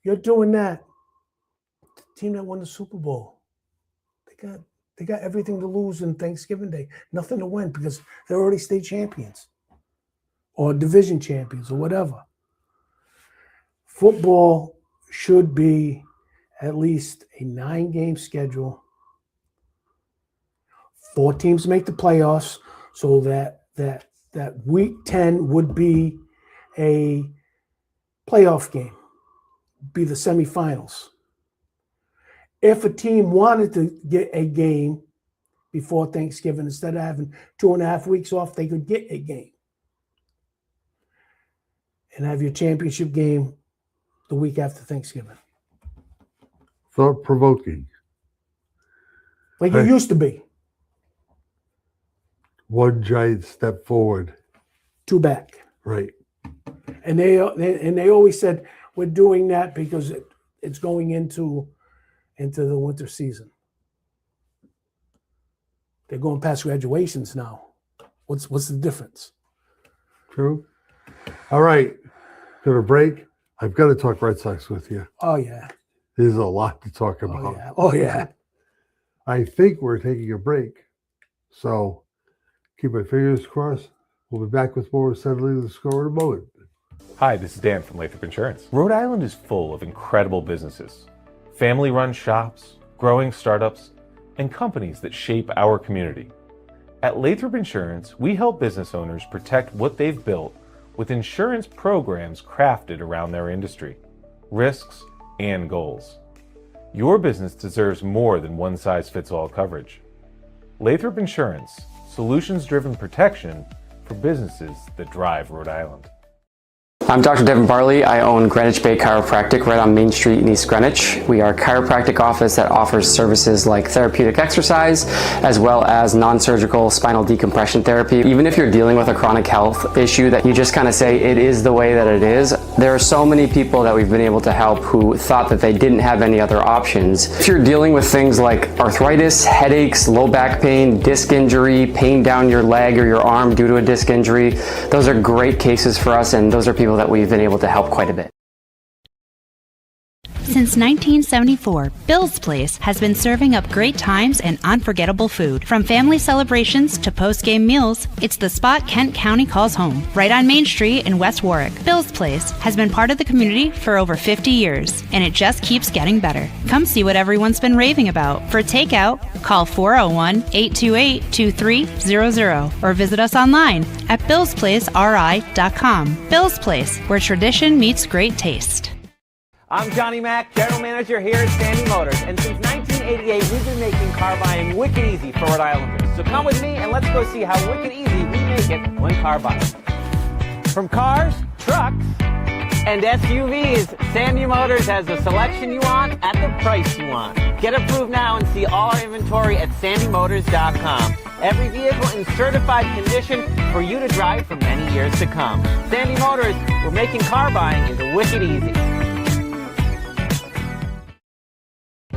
you're doing that. The team that won the Super Bowl, they got everything to lose in Thanksgiving Day, nothing to win because they're already state champions or division champions or whatever. Football should be at least a 9-game schedule. 4 teams make the playoffs, so that week 10 would be a playoff game, be the semifinals. If a team wanted to get a game before Thanksgiving, instead of having 2.5 weeks off, they could get a game and have your championship game the week after Thanksgiving. Thought-provoking. Like it used to be. 1 giant step forward. 2 back. Right. And they always said, we're doing that because it's going into the winter season. They're going past graduations now. What's the difference? True. All right. Got a break. I've got to talk Red Sox with you. Oh, yeah. There's a lot to talk about. Oh, yeah. I think we're taking a break. So keep my fingers crossed. We'll be back with more Settling the Score in a moment. Hi, this is Dan from Lathrop Insurance. Rhode Island is full of incredible businesses, family-run shops, growing startups, and companies that shape our community. At Lathrop Insurance, we help business owners protect what they've built with insurance programs crafted around their industry, risks, and goals. Your business deserves more than one-size-fits-all coverage. Lathrop Insurance, solutions-driven protection for businesses that drive Rhode Island. I'm Dr. Devin Barley. I own Greenwich Bay Chiropractic right on Main Street in East Greenwich. We are a chiropractic office that offers services like therapeutic exercise, as well as non-surgical spinal decompression therapy. Even if you're dealing with a chronic health issue that you just kind of say it is the way that it is, there are so many people that we've been able to help who thought that they didn't have any other options. If you're dealing with things like arthritis, headaches, low back pain, disc injury, pain down your leg or your arm due to a disc injury, those are great cases for us, and those are people that we've been able to help quite a bit. Since 1974, Bill's Place has been serving up great times and unforgettable food. From family celebrations to post-game meals, it's the spot Kent County calls home, right on Main Street in West Warwick. Bill's Place has been part of the community for over 50 years, and it just keeps getting better. Come see what everyone's been raving about. For takeout, call 401-828-2300 or visit us online at billsplaceri.com. Bill's Place, where tradition meets great taste. I'm Johnny Mack, General Manager here at Sandy Motors, and since 19 1988, we've been making car buying wicked easy for Rhode Islanders. So come with me and let's go see how wicked easy we make it when car buying. From cars, trucks, and SUVs, Sandy Motors has the selection you want at the price you want. Get approved now and see all our inventory at sandymotors.com. Every vehicle in certified condition for you to drive for many years to come. Sandy Motors, we're making car buying into wicked easy.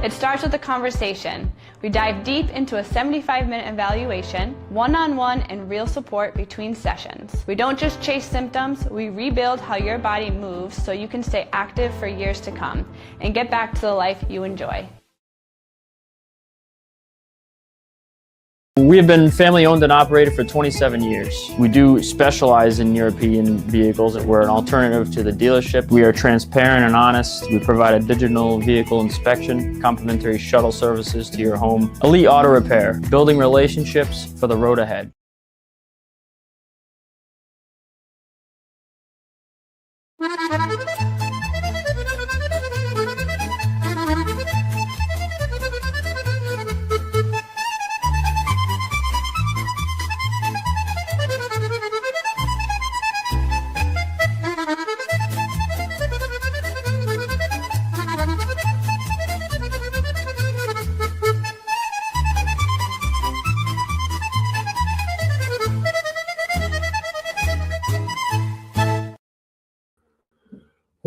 It starts with a conversation. We dive deep into a 75-minute evaluation, one-on-one and real support between sessions. We don't just chase symptoms, we rebuild how your body moves so you can stay active for years to come and get back to the life you enjoy. We have been family owned and operated for 27 years. We do specialize in European vehicles. We're an alternative to the dealership. We are transparent and honest. We provide a digital vehicle inspection, complimentary shuttle services to your home, elite auto repair, building relationships for the road ahead.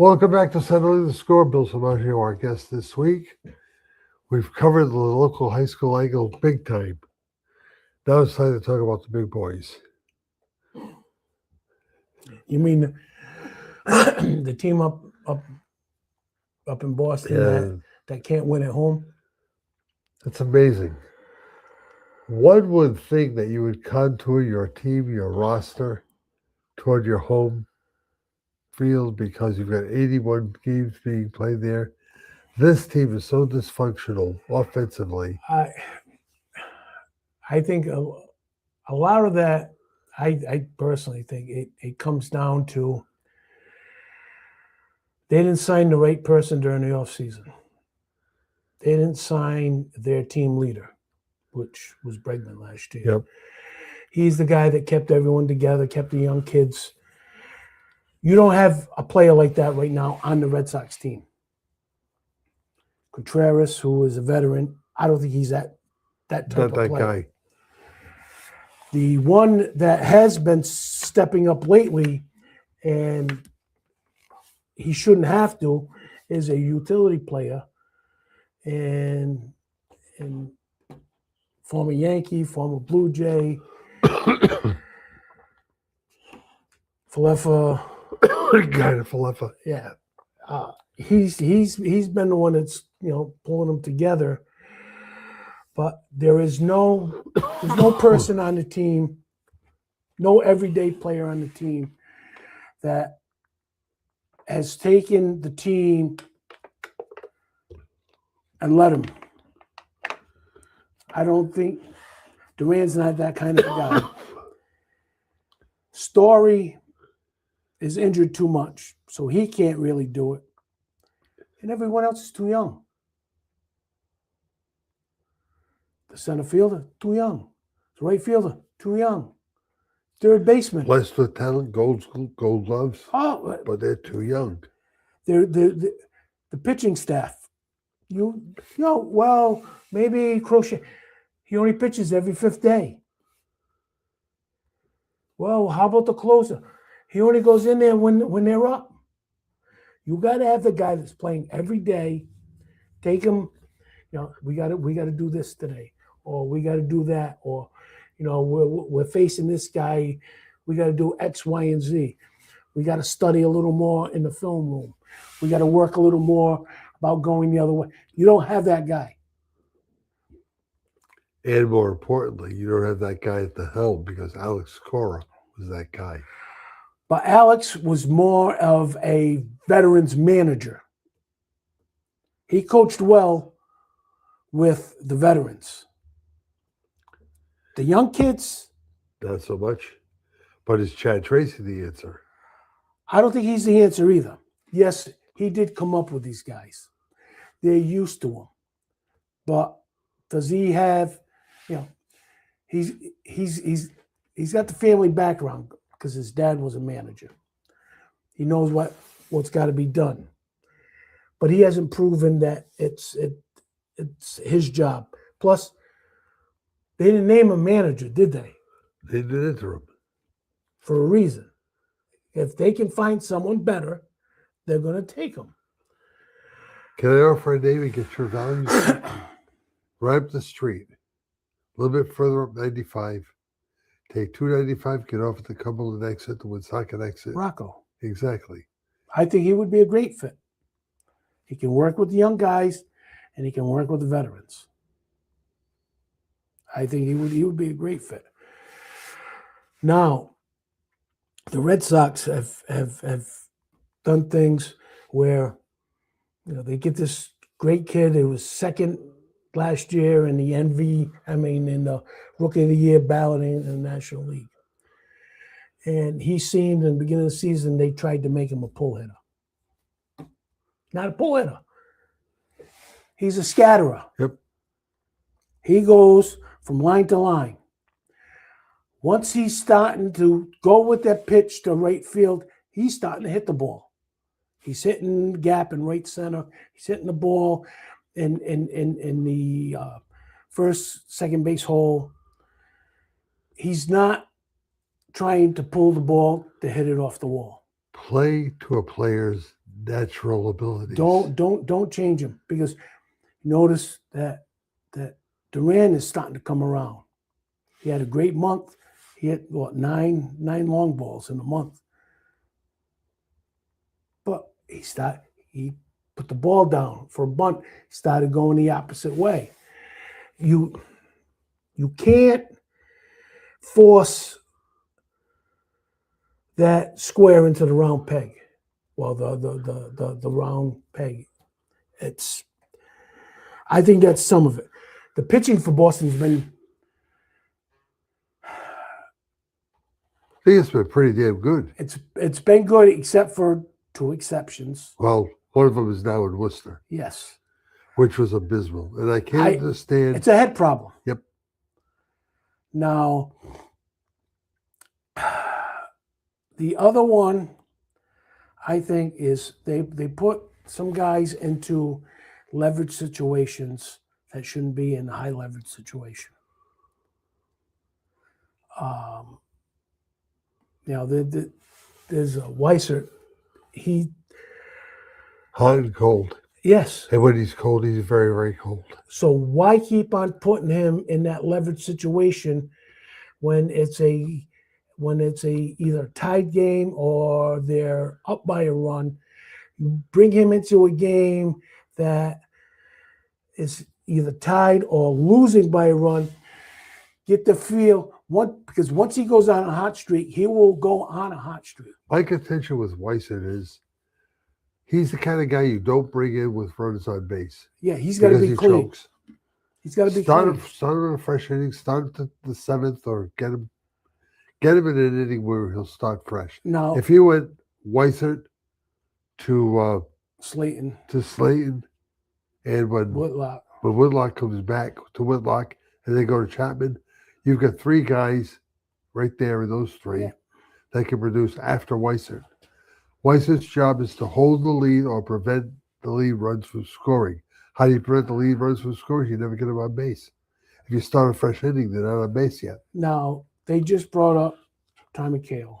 Welcome back to Settling the Score. Bill Samaggio, our guest this week. We've covered the local high school angle big time. Now it's time to talk about the big boys. You mean the team up in Boston that can't win at home? It's amazing. One would think that you would contour your team, your roster, toward your home field because you've got 81 games being played there. This team is so dysfunctional offensively. I think a lot of that, I personally think it comes down to they didn't sign the right person during the offseason. They didn't sign their team leader, which was Bregman last year. Yep. He's the guy that kept everyone together, kept the young kids. You don't have a player like that right now on the Red Sox team. Contreras, who is a veteran, I don't think he's that type of player. Guy. The one that has been stepping up lately, and he shouldn't have to, is a utility player and former Yankee, former Blue Jay, Falefa. Falefa. Yeah, he's been the one that's pulling them together. But there's no person on the team, no everyday player on the team that has taken the team and led them. I don't think Duran's not that kind of a guy. Story is injured too much, so he can't really do it. And everyone else is too young. The center fielder, too young. The right fielder, too young. Third baseman. Blessed with talent, gold gloves, but they're too young. The pitching staff. Well, maybe Crochet. He only pitches every fifth day. Well, how about the closer? He only goes in there when they're up. You got to have the guy that's playing every day. Take him. We got to do this today, or we got to do that, or we're facing this guy. We got to do X, Y, and Z. We got to study a little more in the film room. We got to work a little more about going the other way. You don't have that guy. And more importantly, you don't have that guy at the helm because Alex Cora was that guy. But Alex was more of a veterans manager. He coached well with the veterans. The young kids, not so much. But is Chad Tracy the answer? I don't think he's the answer either. Yes, he did come up with these guys. They're used to him. But does he have, he's got the family background because his dad was a manager. He knows what's got to be done. But he hasn't proven that it's his job. Plus, they didn't name a manager, did they? They did interim. For a reason. If they can find someone better, they're going to take him. Can I offer a name and get your values? Right up the street, a little bit further up 95. Take 295, get off at the Cumberland exit, the Woonsocket exit. Rocco. Exactly. I think he would be a great fit. He can work with the young guys, and he can work with the veterans. I think he would be a great fit. Now, the Red Sox have done things where they get this great kid who was second last year in the in the Rookie of the Year balloting in the National League. And he seemed in the beginning of the season they tried to make him a pull hitter. Not a pull hitter. He's a scatterer. Yep. He goes from line to line. Once he's starting to go with that pitch to right field, he's starting to hit the ball. He's hitting the gap in right center. He's hitting the ball in the first, second base hole. He's not trying to pull the ball to hit it off the wall. Play to a player's natural abilities. Don't change him, because notice that Duran is starting to come around. He had a great month. He hit nine long balls in a month. But he put the ball down for a bunt, started going the opposite way. You can't force that square into the round peg. Well, the round peg. I think that's some of it. The pitching for Boston's been, I think it's been pretty damn good. it's been good except for two exceptions. Well, one of them is now in Worcester, Yes. which was abysmal. And I can't understand. It's a head problem. Yep. Now, the other one, I think, is they put some guys into leverage situations that shouldn't be in a high leverage situation. There's a Weissert. Hot and cold. Yes. And when he's cold, he's very, very cold. So why keep on putting him in that leverage situation when it's a either tied game or they're up by a run? You bring him into a game that is either tied or losing by a run. Get the feel. Because once he goes on a hot streak, he will go on a hot streak. My contention with Weissert is he's the kind of guy you don't bring in with runners on base. Yeah, he's got to be clean. Chokes. He's got to be Start clean. him in a fresh inning, start the seventh, or get him in an inning where he'll start fresh. Now, If you went Weissert to Slayton, and when Whitlock, comes back to Whitlock and they go to Chapman, you've got three guys right there in those three that can produce after Weissert. Weissert's job is to hold the lead or prevent the lead runs from scoring. How do you prevent the lead runs from scoring? You never get them on base. If you start a fresh inning, they're not on base yet. now they just brought up Ty McHale.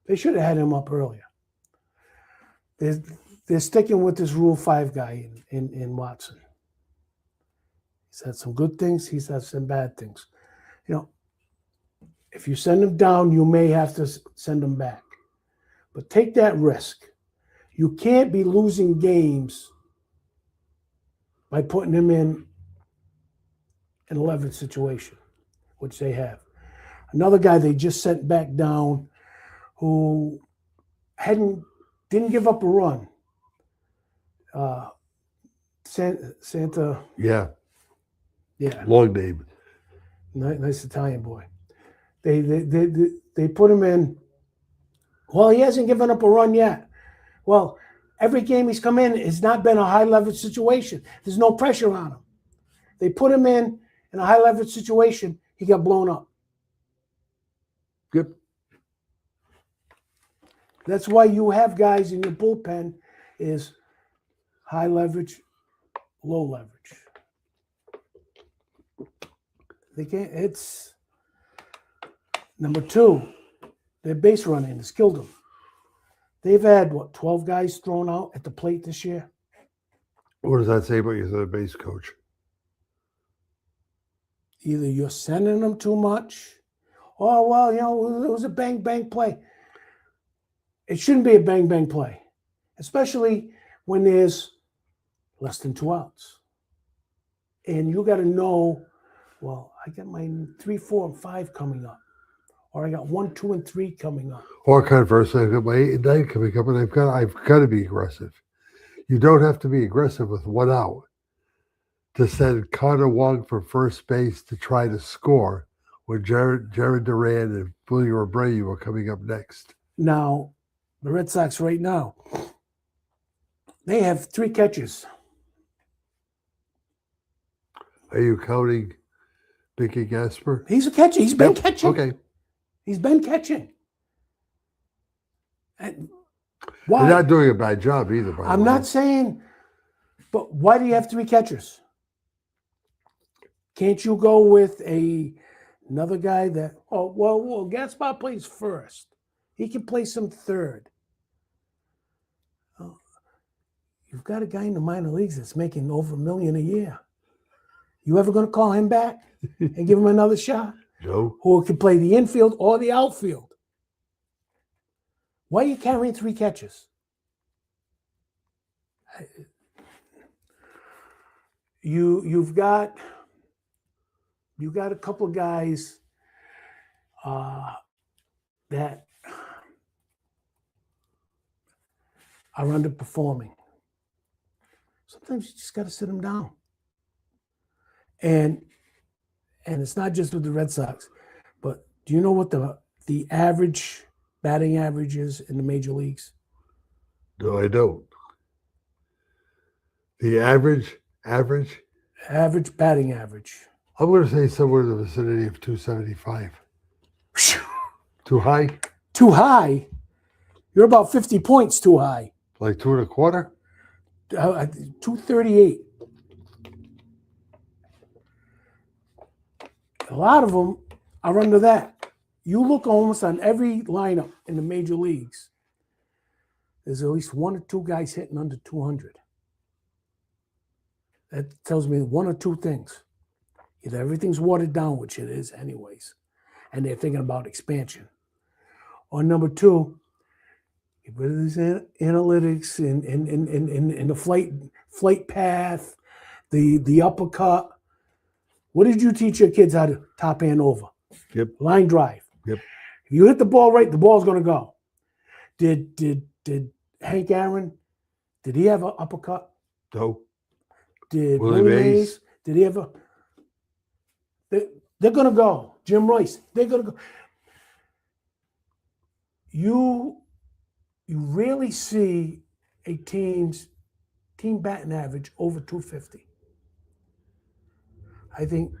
They should have had him up earlier. They're sticking with this Rule 5 guy in Watson. He's had some good things. He's had some bad things. If you send him down, you may have to send him back. But take that risk. You can't be losing games by putting him in an 11 situation, which they have. Another guy they just sent back down who didn't give up a run. Santa. Yeah. Yeah. Long name. Nice Italian boy. They put him in. Well, he hasn't given up a run yet. Well, every game he's come in, it's not been a high leverage situation. There's no pressure on him. They put him in a high leverage situation, he got blown up. Yep. That's why you have guys in your bullpen is high leverage, low leverage. They can't. It's number two. Their base running has killed them. They've had 12 guys thrown out at the plate this year. What does that say about your third base coach? Either you're sending them too much, or well, it was a bang bang play. It shouldn't be a bang bang play, especially when there's less than 2 outs. And you got to know, well, I got my 3, 4, and 5 coming up, or I got 1, 2, and 3 coming up. Or conversely, I've got my 8 and 9 coming up, and I've got to be aggressive. You don't have to be aggressive with 1 out to send Connor Wong for first base to try to score when Jared Duran and William Abreu are coming up next. Now, the Red Sox right now, they have 3 catches. Are you counting Mickey Gasper? He's a catcher. He's been catching. Okay. He's been catching. And why? They're not doing a bad job either, by the way. I'm not saying, but why do you have 3 catchers? Can't you go with another guy that, well, Gaspar plays first. He can play some third. You've got a guy in the minor leagues that's making over $1 million a year. You ever going to call him back and give him another shot? Joe? Who can play the infield or the outfield? Why are you carrying 3 catches? You've got a couple of guys that are underperforming. Sometimes you just got to sit them down. And it's not just with the Red Sox, but do you know what the average batting average is in the major leagues? No, I don't. The average batting average. I'm going to say somewhere in the vicinity of 275. Too high? Too high? You're about 50 points too high. Like 2 1/4? 238. A lot of them are under that. You look almost on every lineup in the major leagues, there's at least 1 or 2 guys hitting under 200. That tells me 1 or 2 things. Either everything's watered down, which it is anyways, and they're thinking about expansion. Or number 2, get rid of these analytics and the flight path, the uppercut. What did you teach your kids how to top hand over? Yep. Line drive. Yep. If you hit the ball right, the ball's going to go. Did Hank Aaron, did he have an uppercut? No. Did Willie Willie Mays? Mays, did he have a... They're going to go. Jim Royce, they're going to go. You rarely see a team batting average over 250. I think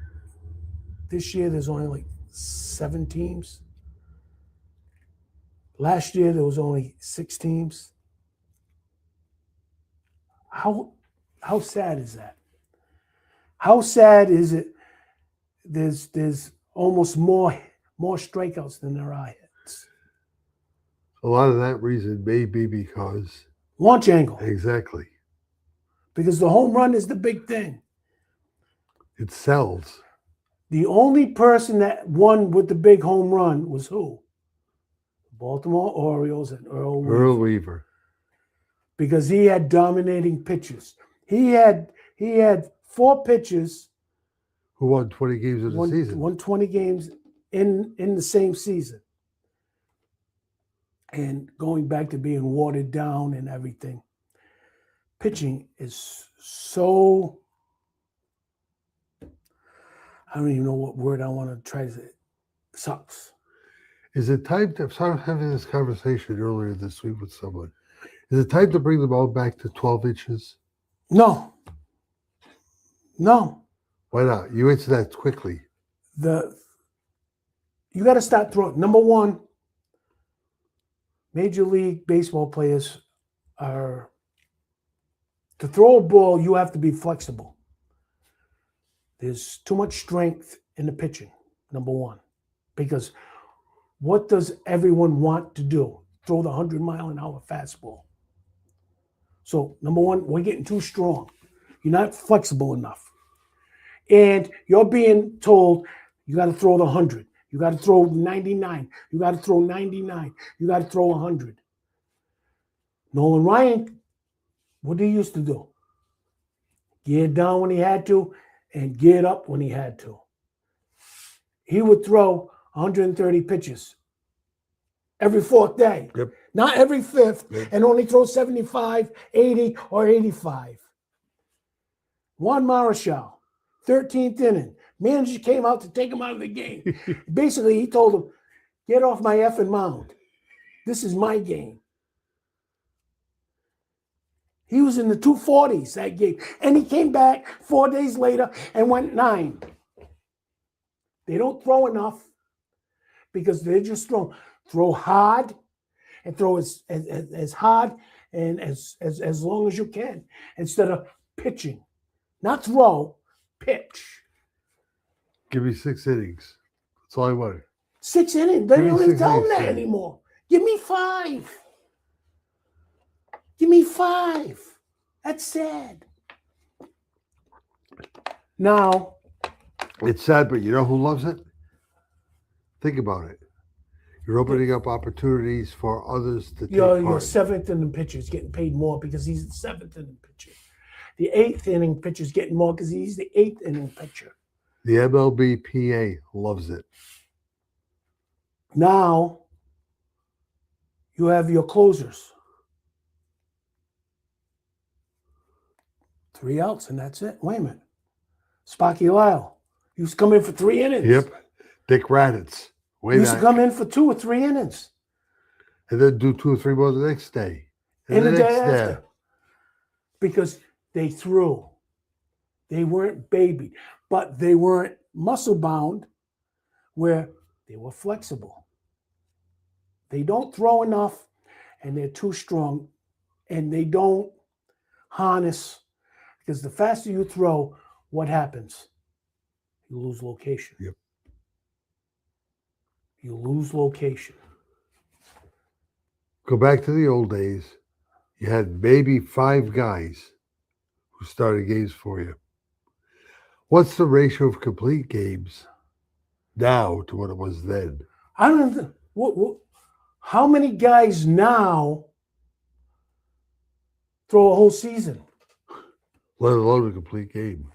this year there's only like 7 teams. Last year there was only 6 teams. How sad is that? How sad is it? There's almost more strikeouts than there are hits. A lot of that reason may be because... Launch angle. Exactly. Because the home run is the big thing. It sells. The only person that won with the big home run was who? Baltimore Orioles and Earl Weaver. Because he had dominating pitches. He had 4 pitches. Who won 20 games in the season? Won 20 games in the same season. And going back to being watered down and everything. Pitching is so... I don't even know what word I want to try to say. Sucks. Is it time to... I was having this conversation earlier this week with someone. Is it time to bring the ball back to 12 inches? No. Why not? You answer that quickly. You got to start throwing. Number one, Major League Baseball players are, to throw a ball, you have to be flexible. There's too much strength in the pitching, number one. Because what does everyone want to do? Throw the 100-mile-an-hour fastball. So, number one, we're getting too strong. You're not flexible enough. And you're being told you got to throw the 100. You got to throw 99. You got to throw 99. You got to throw 100. Nolan Ryan, what did he used to do? Gear down when he had to and geared up when he had to. He would throw 130 pitches every fourth day. Yep. Not every fifth, Yep. and only throw 75, 80, or 85. Juan Marichal, 13th inning. Manager came out to take him out of the game. Basically, he told him, get off my effing mound. This is my game. He was in the 240s that game. And he came back 4 days later and went 9. They don't throw enough because they're just throw hard and throw as hard and as long as you can instead of pitching. Not throw, pitch. Give me 6 innings. That's all I wanted. 6 innings. They Give me don't even 6 tell them innings, that yeah. anymore. Give me 5. Give me 5. That's sad. Now, It's sad, but you know who loves it? Think about it. You're opening up opportunities for others to take your part. 7th inning pitcher is getting paid more because he's the 7th inning pitcher. The 8th inning pitcher is getting more because he's the 8th inning pitcher. The MLBPA loves it. Now, you have your closers. 3 outs, and that's it. Wait a minute. Sparky Lyle used to come in for 3 innings. Yep. Dick Raditz. Way Used to back. come in for 2 or 3 innings. And then do 2 or 3 more the next day. And the day next after. Because they threw. They weren't babied. But they weren't muscle bound where they were flexible. They don't throw enough and they're too strong and they don't harness. Because the faster you throw, what happens? You lose location. Yep. You lose location. Go back to the old days. You had maybe 5 guys who started games for you. What's the ratio of complete games now to what it was then? I don't know. How many guys now throw a whole season? Let alone a complete game.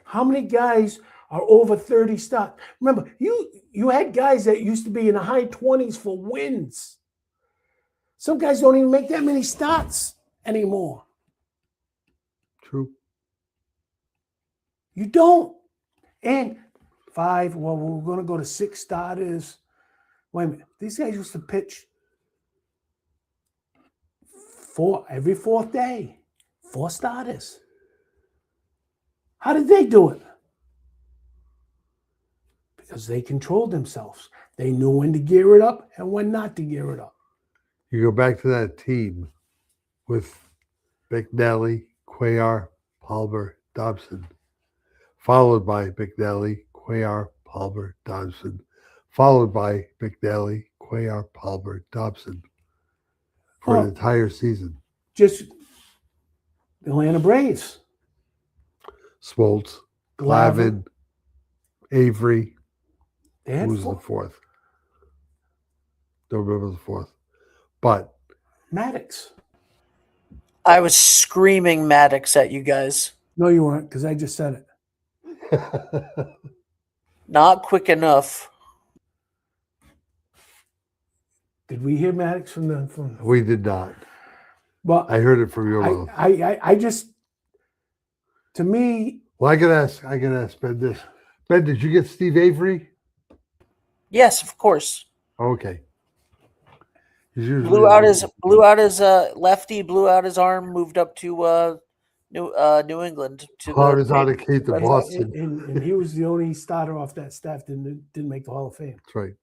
How many guys are over 30 starts? Remember, you had guys that used to be in the high 20s for wins. Some guys don't even make that many starts anymore. True. You don't. And 5, well, we're going to go to 6 starters. Wait a minute. These guys used to pitch 4 every 4th day. 4 starters. How did they do it? Because they controlled themselves. They knew when to gear it up and when not to gear it up. You go back to that team with McNally, Cuellar, Palmer, Dobson, followed by McNally, Cuellar, Palmer, Dobson, followed by McNally, Cuellar, Palmer, Dobson for an entire season. Just the Atlanta Braves. Smoltz, Glavine, Avery. They had Who's the 4th? Don't remember the 4th. But Maddox. I was screaming Maddox at you guys. No, you weren't, because I just said it. Not quick enough. Did we hear Maddox from the? we did not. Well, I heard it from your mouth. I just, to me. Well, I gotta ask Ben this. Ben, did you get Steve Avery? Yes, of course. Okay. He's usually blew out his lefty, blew out his arm, moved up to New England to hard as out of Kate to Red Boston. And he was the only starter off that staff didn't make the Hall of Fame. That's right.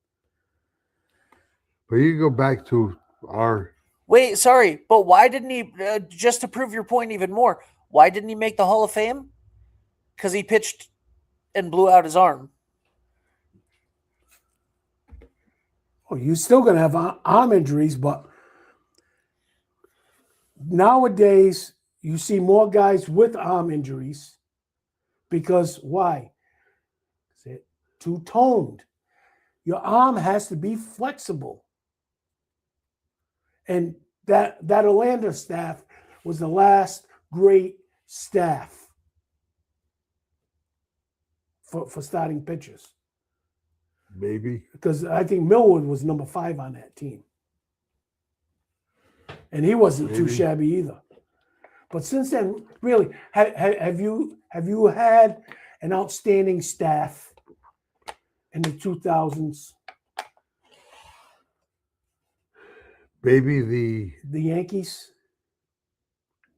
But you can go back to our. Wait, sorry, but why didn't he? Just to prove your point even more, why didn't he make the Hall of Fame? Because he pitched and blew out his arm. Oh, you're still going to have arm injuries, but nowadays you see more guys with arm injuries because why? They're too toned. Your arm has to be flexible. And that Orlando staff was the last great staff for starting pitchers. Maybe. Because I think Millwood was number 5 on that team. And he wasn't too shabby either. But since then, really, have you had an outstanding staff in the 2000s? Maybe The Yankees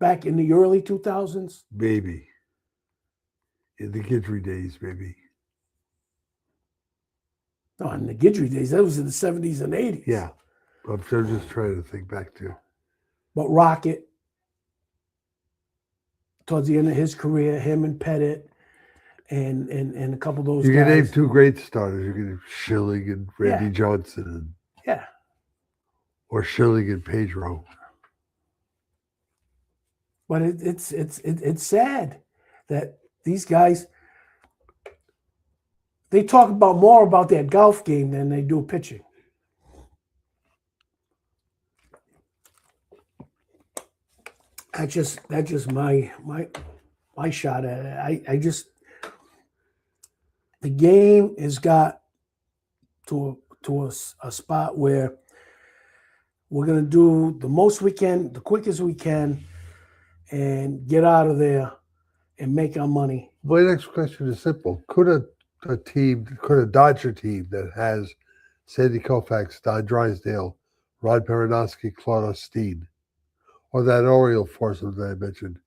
back in the early 2000s? maybe. In the Guidry days, maybe. No, in the Guidry days, that was in the 70s and 80s. Yeah. I'm just trying to think back to. But Rocket, towards the end of his career, him and Pettit and a couple of those You guys. can name 2 great starters. You can name Schilling and Randy Johnson. Yeah. Or Schilling and Pedro. But it's sad that these guys, they talk about more about their golf game than they do pitching. That's just my shot at it. I just, the game has got to a spot where we're gonna do the most we can, the quickest we can, and get out of there and make our money. My next question is simple. Could a Dodger team that has Sandy Koufax, Don Drysdale, Rod Peronowski, Claude Osteen, or that Oriole foursome that I mentioned,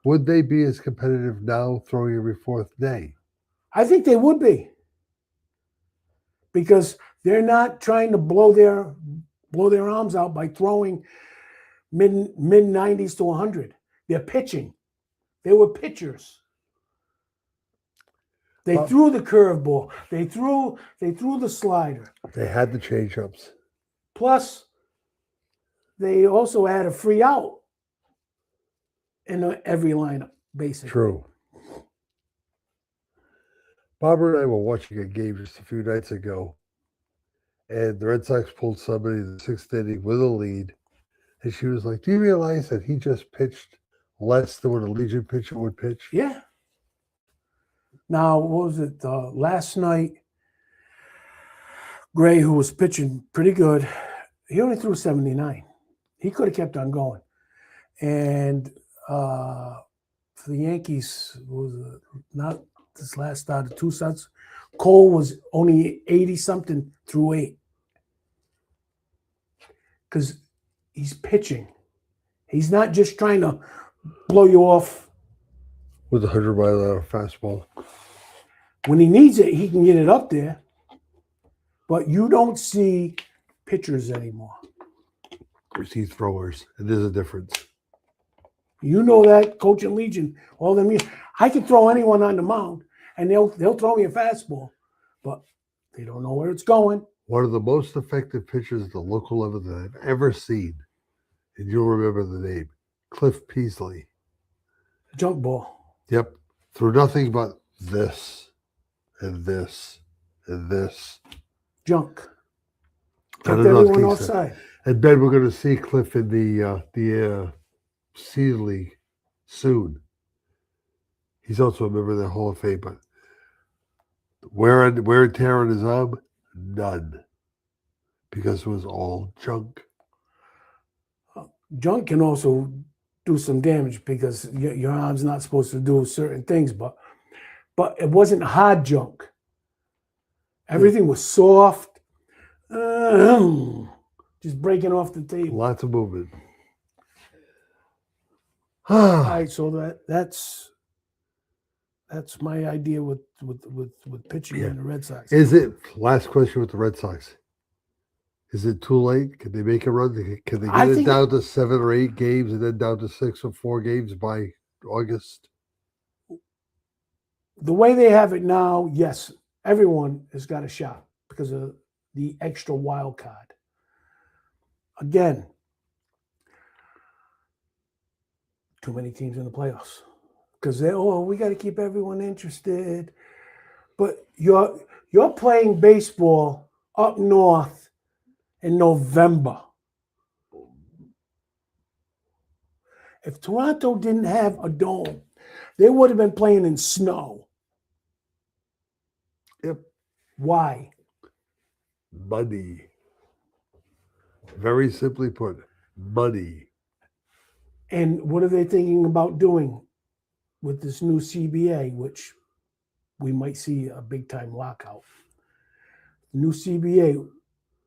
would they be as competitive now throwing every 4th day? I think they would be, because they're not trying to blow their arms out by throwing mid 90s to 100. They're pitching. They were pitchers. They threw the curveball. They threw the slider. They had the change-ups. Plus, they also had a free out in every lineup, basically. True. Barbara and I were watching a game just a few nights ago, and the Red Sox pulled somebody in the 6th inning with a lead, and she was like, "Do you realize that he just pitched less than what a Legion pitcher would pitch?" Yeah. Now, what was it? Last night, Gray, who was pitching pretty good, he only threw 79. He could have kept on going. And for the Yankees, not this last start of 2 sets, Cole was only 80-something through 8. Because he's pitching. He's not just trying to blow you off. With a 100-mile-an-hour fastball. When he needs it, he can get it up there. But you don't see pitchers anymore. We see throwers, and there's a difference. You know that, coaching Legion, all them years. I can throw anyone on the mound, and they'll throw me a fastball, but they don't know where it's going. One of the most effective pitchers at the local level that I've ever seen, and you'll remember the name, Cliff Peasley. Junk ball. Yep. Through nothing but this and this and this. Junk. Kept everyone offside. And Ben, we're going to see Cliff in the C League soon. He's also a member of the Hall of Fame, but wear and tear on his arm, none. Because it was all junk. Junk can also do some damage because your arm's not supposed to do certain things, but it wasn't hard junk. Everything was soft, just breaking off the table. Lots of movement. All right, so that's my idea with pitching Yeah. in the Red Sox. Is it, last question with the Red Sox, is it too late? Can they make a run? Can they I get it think down to 7 or 8 games and then down to 6 or 4 games by August? The way they have it now, yes, everyone has got a shot because of the extra wild card. Again, too many teams in the playoffs because we got to keep everyone interested. But you're playing baseball up north in November. If Toronto didn't have a dome, they would have been playing in snow. Yep. Why? Money. Very simply put, money. And what are they thinking about doing with this new CBA, which we might see a big time lockout? New CBA,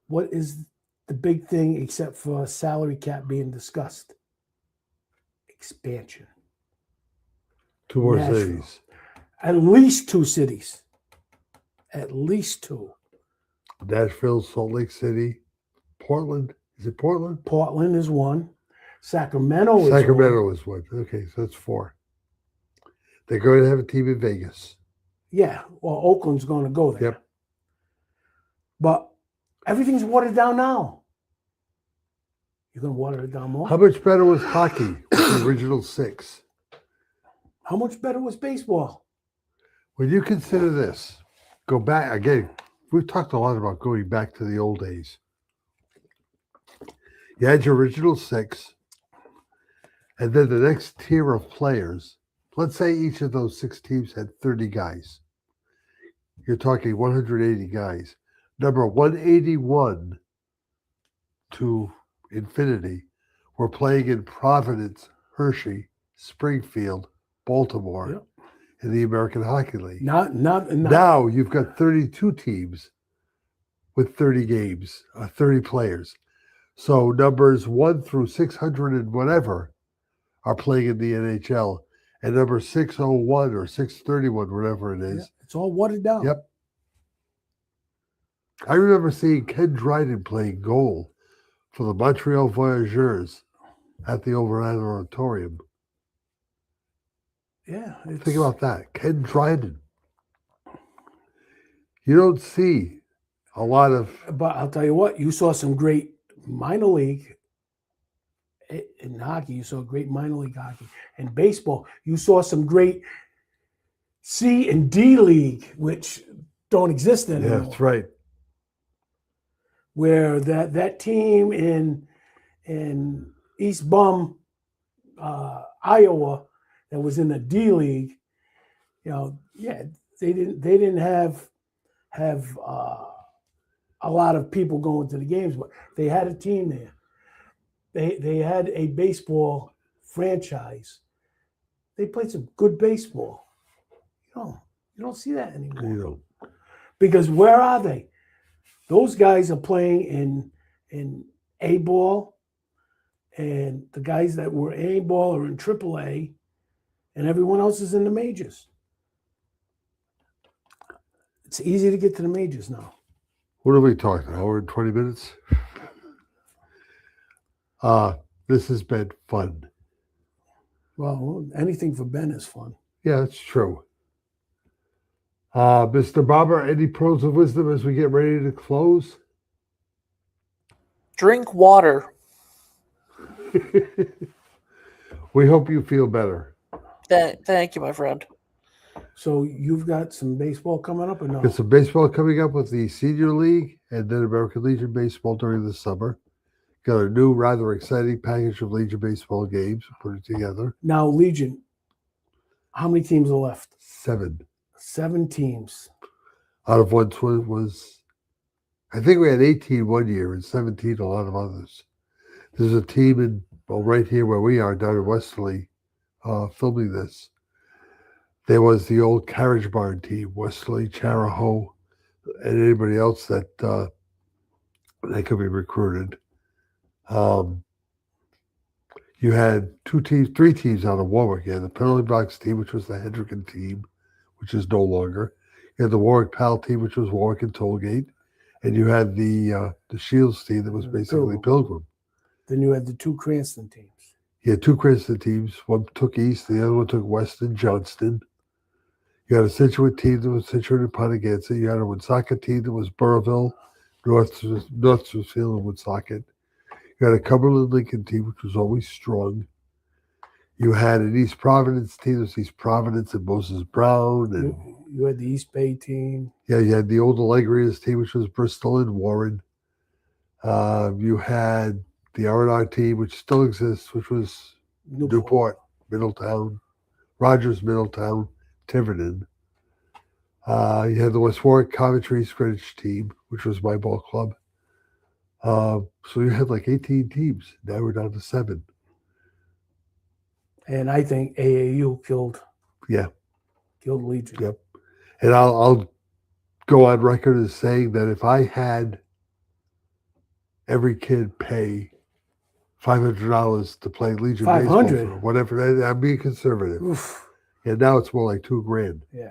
what is the big thing except for salary cap being discussed? Expansion. 2 more Nashville. cities. At least 2 cities. At least 2. Nashville, Salt Lake City, Portland. Is it Portland? Portland is 1. Sacramento is Sacramento is 1. Okay, so that's 4. They're going to have a team in Vegas. Yeah, well, Oakland's going to go there. Yep. But everything's watered down now. You're going to water it down more? How much better was hockey with the original 6? How much better was baseball? When you consider this, go back again. We've talked a lot about going back to the old days. You had your original 6, and then the next tier of players. Let's say each of those 6 teams had 30 guys. You're talking 180 guys. Number 181 to infinity were playing in Providence, Hershey, Springfield, Baltimore, Yep. in the American Hockey League. Not Now you've got 32 teams with 30 games, 30 players. So numbers 1 through 600 and whatever are playing in the NHL, and number 601 or 631, whatever it is. It's all watered down. Yep. I remember seeing Ken Dryden playing goal for the Montreal Voyageurs at the Overland Auditorium. Yeah. Think about that. Ken Dryden. You don't see a lot of. But I'll tell you what, you saw some great minor league in hockey. You saw great minor league hockey. In baseball, you saw some great C and D league, which don't exist anymore. Yeah, that's right. Where that team in East Bum, Iowa, that was in the D League, they didn't have a lot of people going to the games, but they had a team there. They had a baseball franchise. They played some good baseball. You don't see that anymore. You know, Because where are they? Those guys are playing in A ball, and the guys that were A ball are in AAA, and everyone else is in the majors. It's easy to get to the majors now. what are we talking? An hour and 20 minutes? This has been fun. Well, anything for Ben is fun. Yeah, that's true. Mr. Barber, any pearls of wisdom as we get ready to close? Drink water. We hope you feel better. Thank you, my friend. So you've got some baseball coming up or no? Got some baseball coming up with the Senior League and then American Legion Baseball during the summer. Got a new, rather exciting package of Legion Baseball games. Put it together. Now, Legion, how many teams are left? 7. 7 teams. Out of what was, I think we had 18 one year and 17 a lot of others. There's a team right here where we are down in Westerly filming this. There was the old Carriage Barn team, Westerly, Charahoe, and anybody else that could be recruited. You had three teams out of Warwick. You had the penalty box team, which was the Hendricken team, which is no longer. You had the Warwick Pal team, which was Warwick and Tollgate, and you had the Shields team that was basically Pilgrim. Then you had the two Cranston teams. You had two Cranston teams. One took East, the other one took West and Johnston. You had a Situate team that was Situate and Pontigancy. You had a Woonsocket team that was Burrville, North Smithfield, and Woonsocket. You had a Cumberland Lincoln team, which was always strong. You had an East Providence team, that was East Providence and Moses Brown. And you had the East Bay team. Yeah, you had the old Allegrias team, which was Bristol and Warren. You had the R&R team, which still exists, which was Newport, Middletown, Rogers, Middletown, Tiverton. You had the West Warwick Coventry Greenwich team, which was my ball club. So you had like 18 teams. Now we're down to 7. And I think AAU killed Legion. Yep. And I'll go on record as saying that if I had every kid pay $500 to play Legion baseball, or whatever, I'm being conservative. Oof. And now it's more like $2,000. Yeah.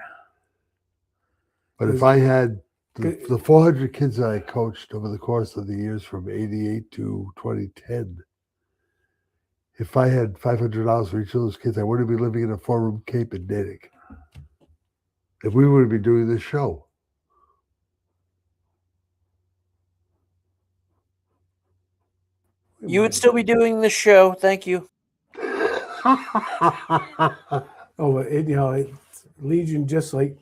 But if I had the 400 kids that I coached over the course of the years from 88 to 2010, if I had $500 for each of those kids, I wouldn't be living in a 4-room cape in Natick. If we would be doing this show. You would still be doing this show. Thank you. Legion, just like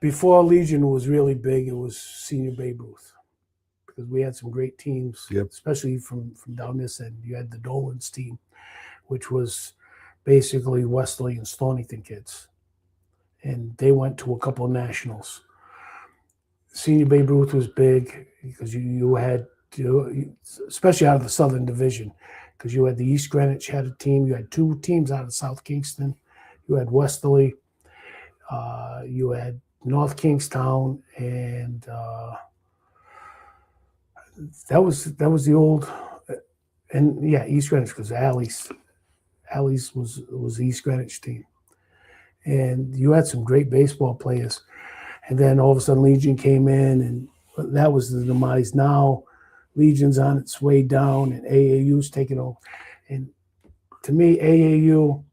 before Legion was really big, it was Senior Babe Ruth, because we had some great teams, especially from down this end. You had the Dolans team, which was basically Wesley and Stonington kids, and they went to a couple of nationals. Senior Babe Ruth was big because you had, especially out of the Southern Division, because you had the East Greenwich had a team. You had 2 teams out of South Kingston. You had Westerly. You had North Kingstown, and that was the old, and East Greenwich, because Alley's was the East Greenwich team, and you had some great baseball players, and then all of a sudden Legion came in, and that was the demise. Now Legion's on its way down, and AAU's taking over, and to me AAU,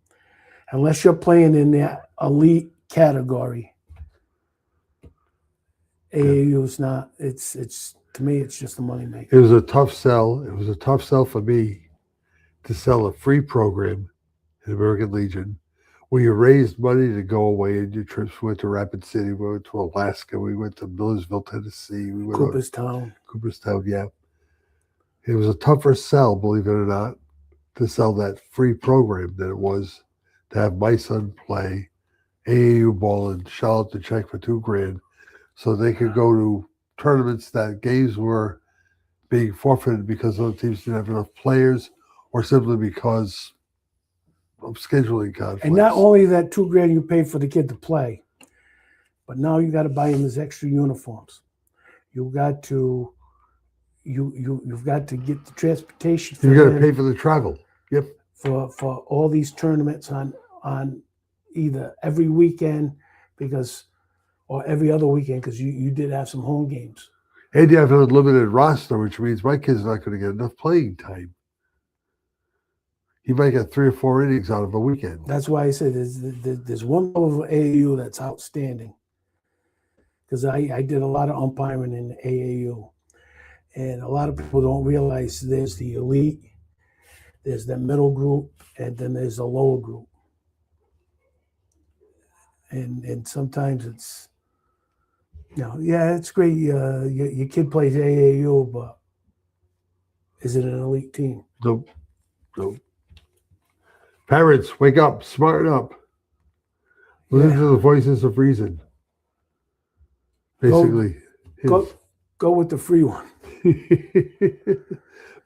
unless you're playing in the elite category, AAU is not. It's to me, it's just a money maker. It was a tough sell. It was a tough sell for me to sell a free program in American Legion, where you raised money to go away and your trips. We went to Rapid City, we went to Alaska, we went to Millersville, Tennessee, we went Cooperstown, yeah. It was a tougher sell, believe it or not, to sell that free program than it was to have my son play AAU ball and shell out the check for $2,000 so they could go to tournaments that games were being forfeited because those teams didn't have enough players, or simply because of scheduling conflicts. And not only that $2,000 you paid for the kid to play, but now you got to buy him his extra uniforms. You've got to you've got to get the transportation. You got to pay for the travel. Yep. For all these tournaments on either every weekend or every other weekend, because you did have some home games. And you have a limited roster, which means my kid's not going to get enough playing time. He might get 3 or 4 innings out of a weekend. That's why I said there's one level of AAU that's outstanding. Because I did a lot of umpiring in the AAU. And a lot of people don't realize there's the elite, there's the middle group, and then there's the lower group. And sometimes it's, it's great. Your kid plays AAU, but is it an elite team? Nope. Parents, wake up, smarten up. Listen to the voices of reason. Basically. Go with the free one.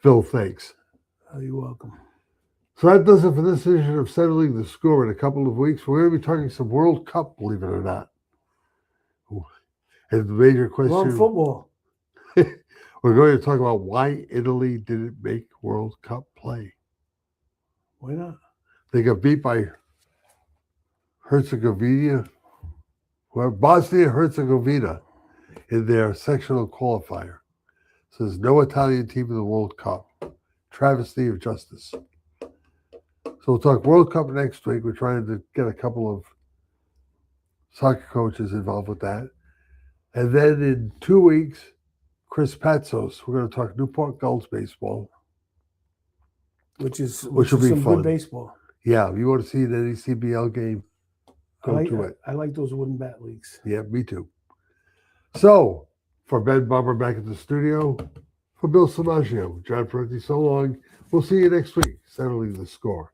Phil, thanks. You're welcome. So that does it for this edition of Settling the Score. In a couple of weeks, we're going to be talking some World Cup, believe it or not. And the major question... Wrong football. We're going to talk about why Italy didn't make World Cup play. Why not? They got beat by Herzegovina, Bosnia-Herzegovina in their sectional qualifier. So there's no Italian team in the World Cup. Travesty of justice. So we'll talk World Cup next week. We're trying to get a couple of soccer coaches involved with that. And then in 2 weeks, Chris Patsos, we're going to talk Newport Gulls baseball. Which will will be some fun. good baseball. Yeah, if you want to see an NECBL game, go to it. I like those wooden bat leagues. Yeah, me too. So, for Ben Bummer back at the studio, for Bill Samaggio, John Parenti, so long. We'll see you next week, settling the score.